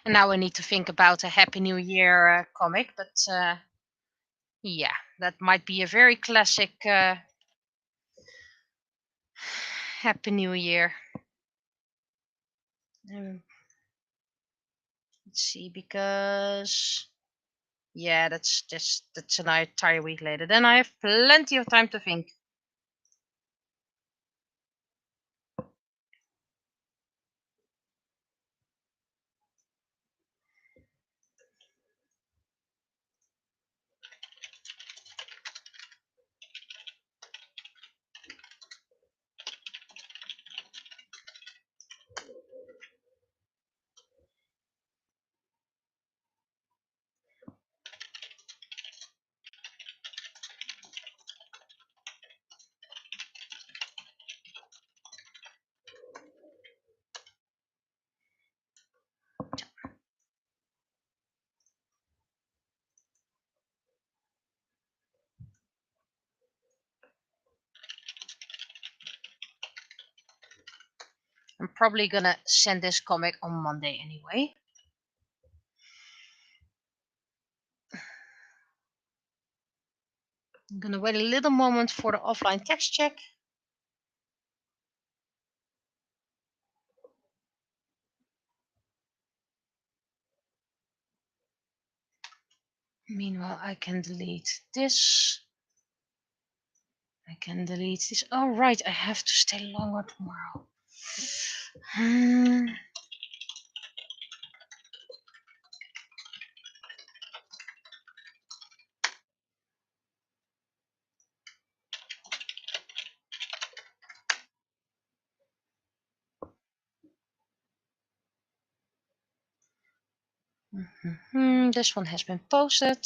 And now I need to think about a Happy New Year comic, but yeah, that might be a very classic Happy New Year. Let's see, because yeah, that's an entire week later. Then I have plenty of time to think. I'm probably gonna send this comic on Monday anyway. I'm gonna wait a little moment for the offline text check. Meanwhile, I can delete this. I can delete this. Oh, right, I have to stay longer tomorrow. This one has been posted.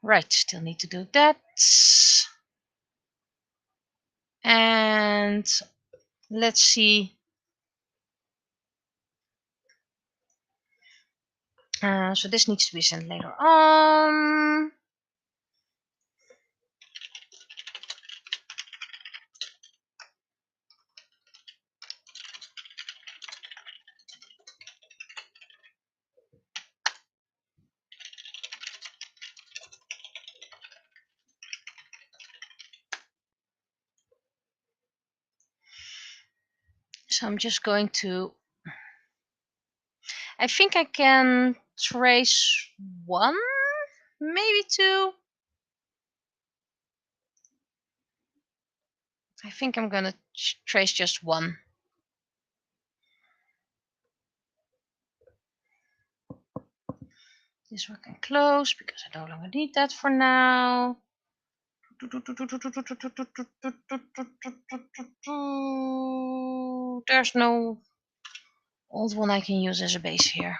Right, still need to do that. And let's see. So this needs to be sent later on. So I'm just going to. I think I can trace one, maybe two. I think I'm gonna trace just one. This one can close because I no longer need that for now. There's no old one I can use as a base here.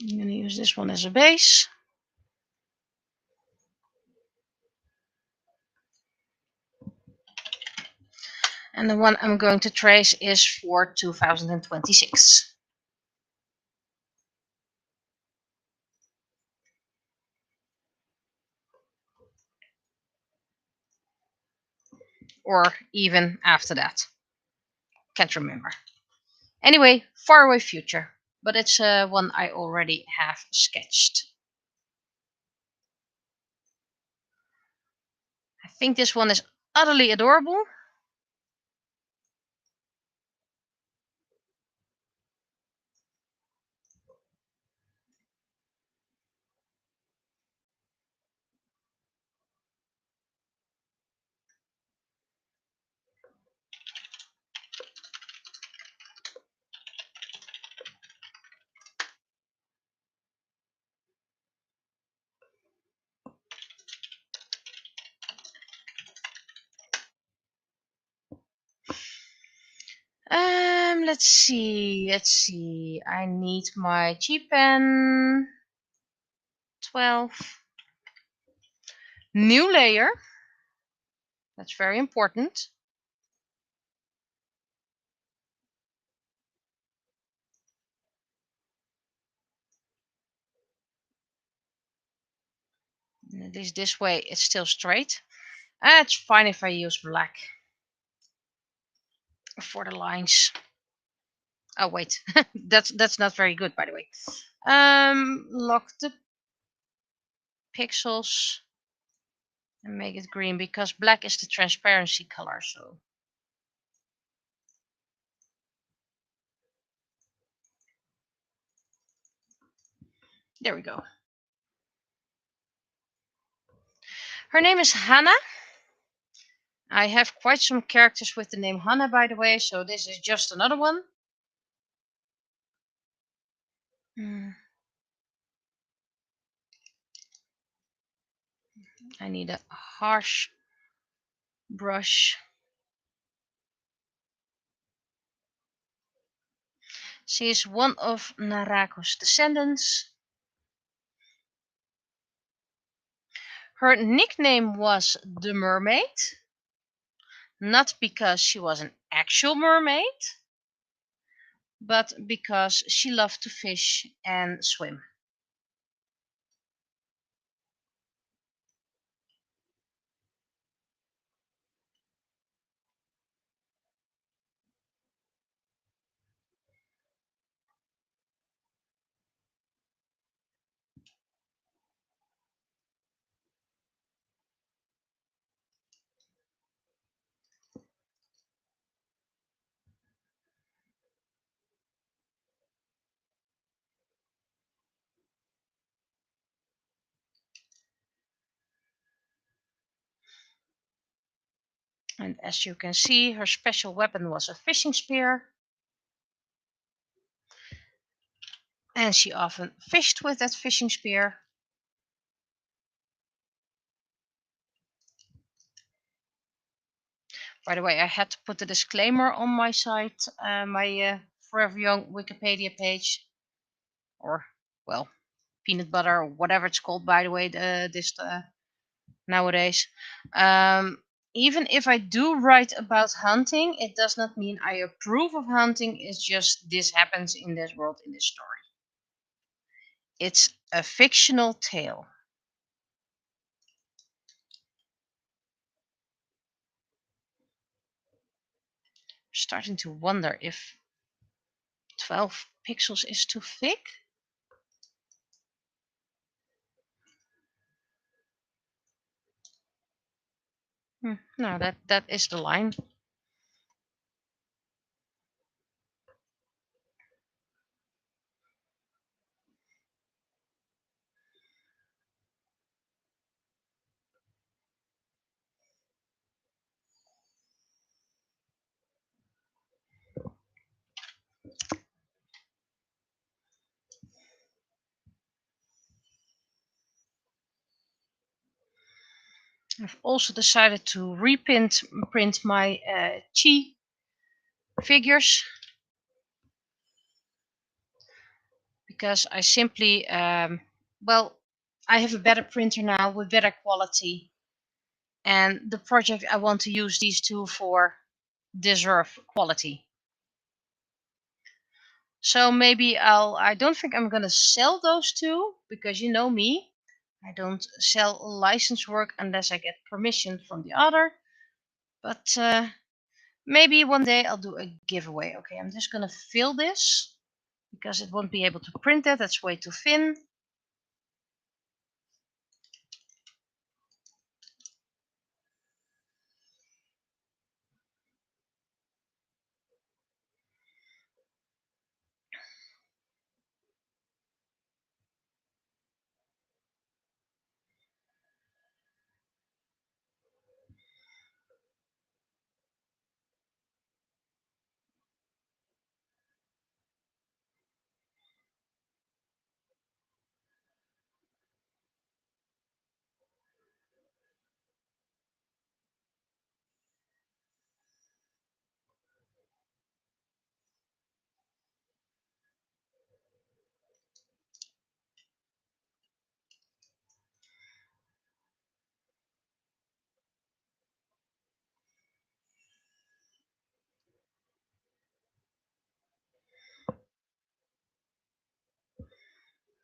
I'm going to use this one as a base. And the one I'm going to trace is for 2026. Or even after that. Can't remember. Anyway, faraway future. But it's one I already have sketched. I think this one is utterly adorable. Let's see. I need my G pen. 12. New layer. That's very important. At least this way it's still straight. It's fine if I use black for the lines. Oh wait, that's not very good, by the way. Lock the pixels and make it green because black is the transparency color. So there we go. Her name is Hannah. I have quite some characters with the name Hannah, by the way, so this is just another one. I need a harsh brush. She is one of Narako's descendants. Her nickname was the Mermaid, not because she was an actual mermaid, but because she loved to fish and swim. And as you can see, her special weapon was a fishing spear. And she often fished with that fishing spear. By the way, I had to put a disclaimer on my site, my Forever Young Wikipedia page. Or, well, peanut butter, or whatever it's called, by the way, nowadays. Even if I do write about hunting, it does not mean I approve of hunting. It's just this happens in this world, in this story. It's a fictional tale. Starting to wonder if 12 pixels is too thick. No, that is the line. I've also decided to print my chi figures because I simply, well, I have a better printer now with better quality, and the project I want to use these two for deserve quality. So maybe I don't think I'm gonna sell those two because you know me, I don't sell license work unless I get permission from the other. But maybe one day I'll do a giveaway. Okay, I'm just gonna fill this because it won't be able to print that. That's way too thin.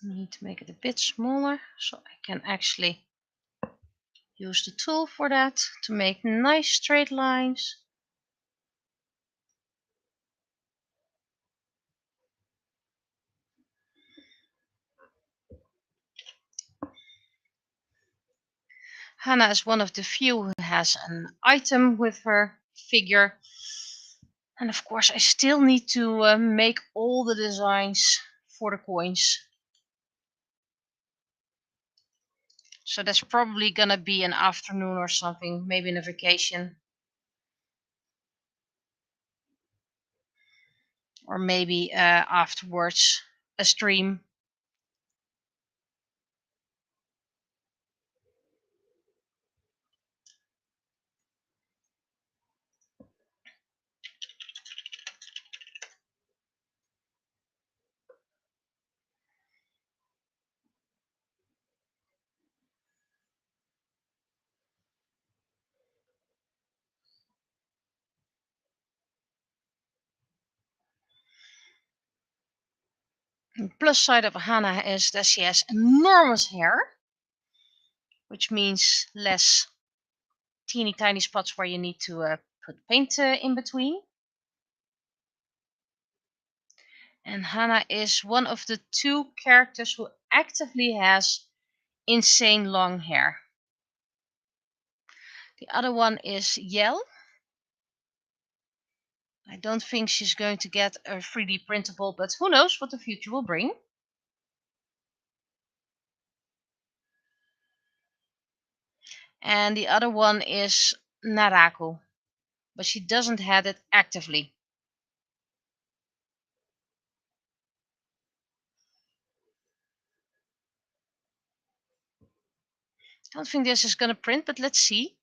I need to make it a bit smaller so I can actually Use the tool for that to make nice straight lines. Hannah is one of the few who has an item with her figure. And of course I still need to make all the designs for the coins. So that's probably gonna be an afternoon or something, maybe in a vacation. Or maybe afterwards a stream. The plus side of Hannah is that she has enormous hair, which means less teeny tiny spots where you need to put paint in between. And Hannah is one of the 2 characters who actively has insane long hair. The other one is Yell. I don't think she's going to get a 3D printable, but who knows what the future will bring. And the other one is Narako, but she doesn't have it actively. I don't think this is going to print, but let's see.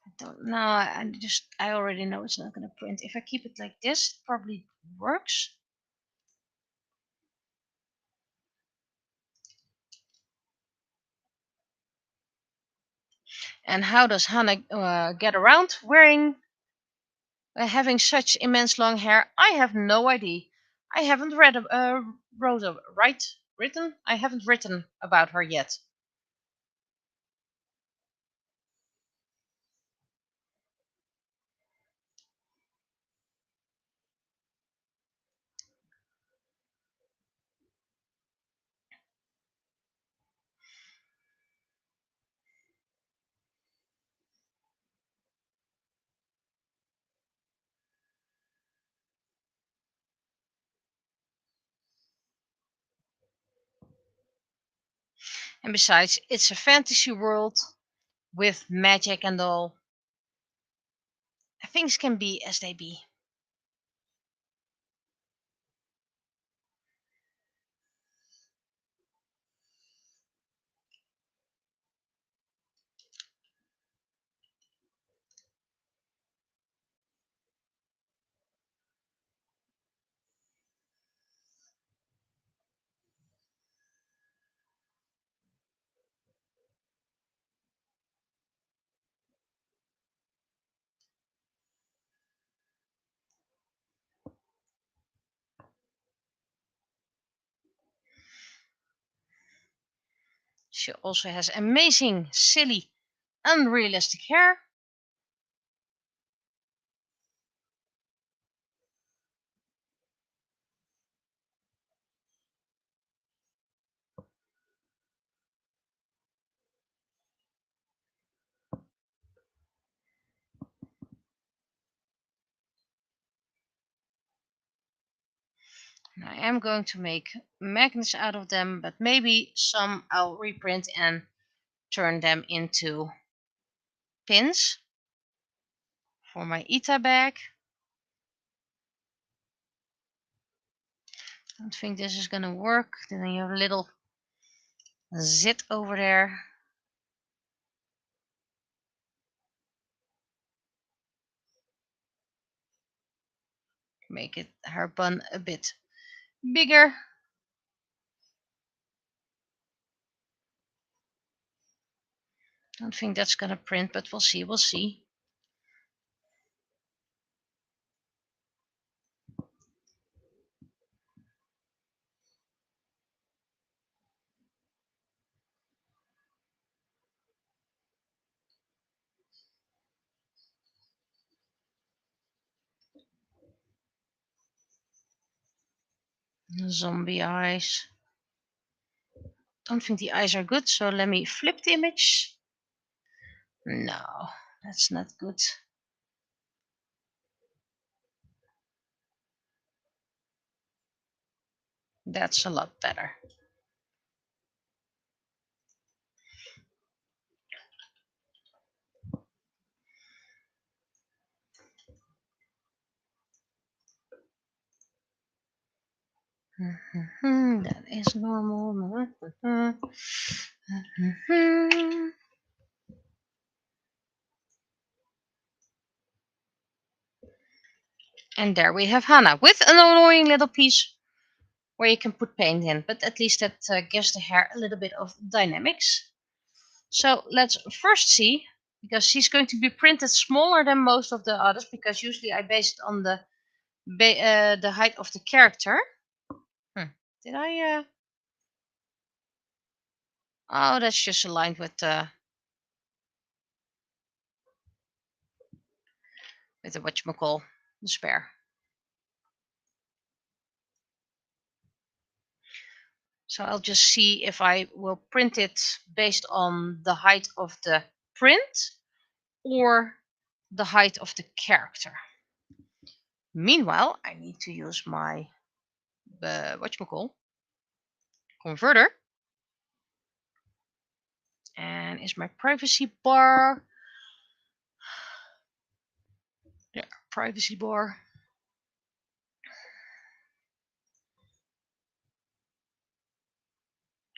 I don't know. I already know it's not going to print. If I keep it like this, it probably works. And how does Hannah get around wearing having such immense long hair? I have no idea. I haven't written. I haven't written about her yet. And besides, it's a fantasy world with magic and all. Things can be as they be. She also has amazing, silly, unrealistic hair. And I am going to make magnets out of them, but maybe some I'll reprint and turn them into pins for my ETA bag. Don't think this is gonna work. Then you have a little zit over there. Make it her bun a bit bigger. Don't think that's gonna print, but we'll see. We'll see. Zombie eyes. Don't think the eyes are good, so let me flip the image. No, that's not good. That's a lot better. That is normal. And there we have Hannah with an annoying little piece where you can put paint in, but at least that gives the hair a little bit of dynamics. So let's first see, because she's going to be printed smaller than most of the others, because usually I base it on the height of the character. Did I? Oh, that's just aligned with the whatchamacall, the spare. So I'll just see if I will print it based on the height of the print or the height of the character. Meanwhile, I need to use my whatchamacall converter. And is my privacy bar? Yeah, privacy bar.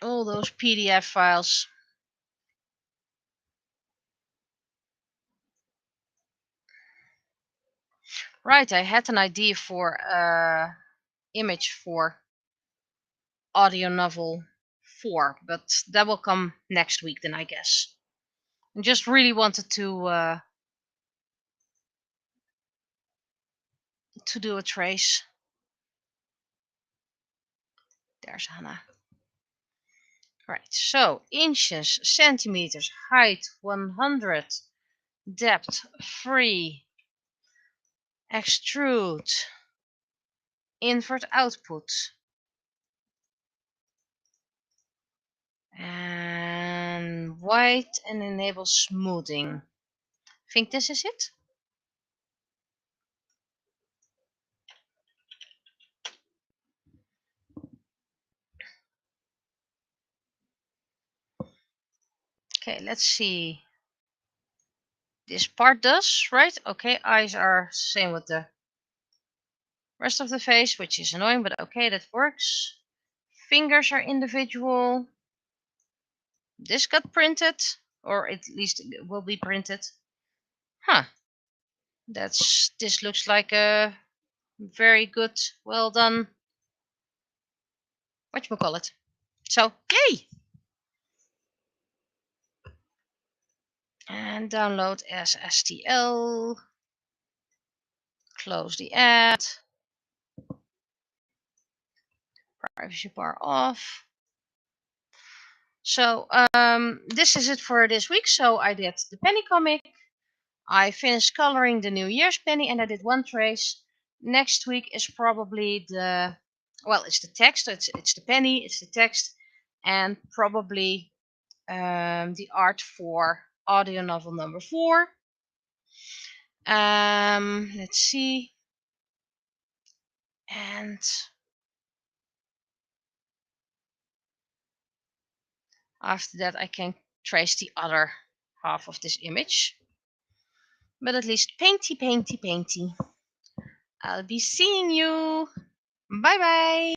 All those PDF files. Right, I had an idea for image for audio novel 4, but that will come next week then, I guess. I just really wanted to do a trace. There's Hannah. Right, so inches, centimeters, height 100, depth 3, extrude, invert output, and white and enable smoothing. Think this is it? Okay, let's see. This part does, right? Okay, eyes are same with the rest of the face, which is annoying, but okay, that works. Fingers are individual. This got printed, or at least it will be printed. Huh. This looks like a very good, well done. Whatchamacallit. So, yay! And download as STL. Close the ad. Privacy bar off. So this is it for this week. So I did the penny comic. I finished coloring the New Year's penny, and I did one trace. Next week is probably the, well, it's the text. It's the penny. It's the text, and probably the art for audio novel number 4. Let's see. And after that, I can trace the other half of this image. But at least painty, painty, painty. I'll be seeing you. Bye bye.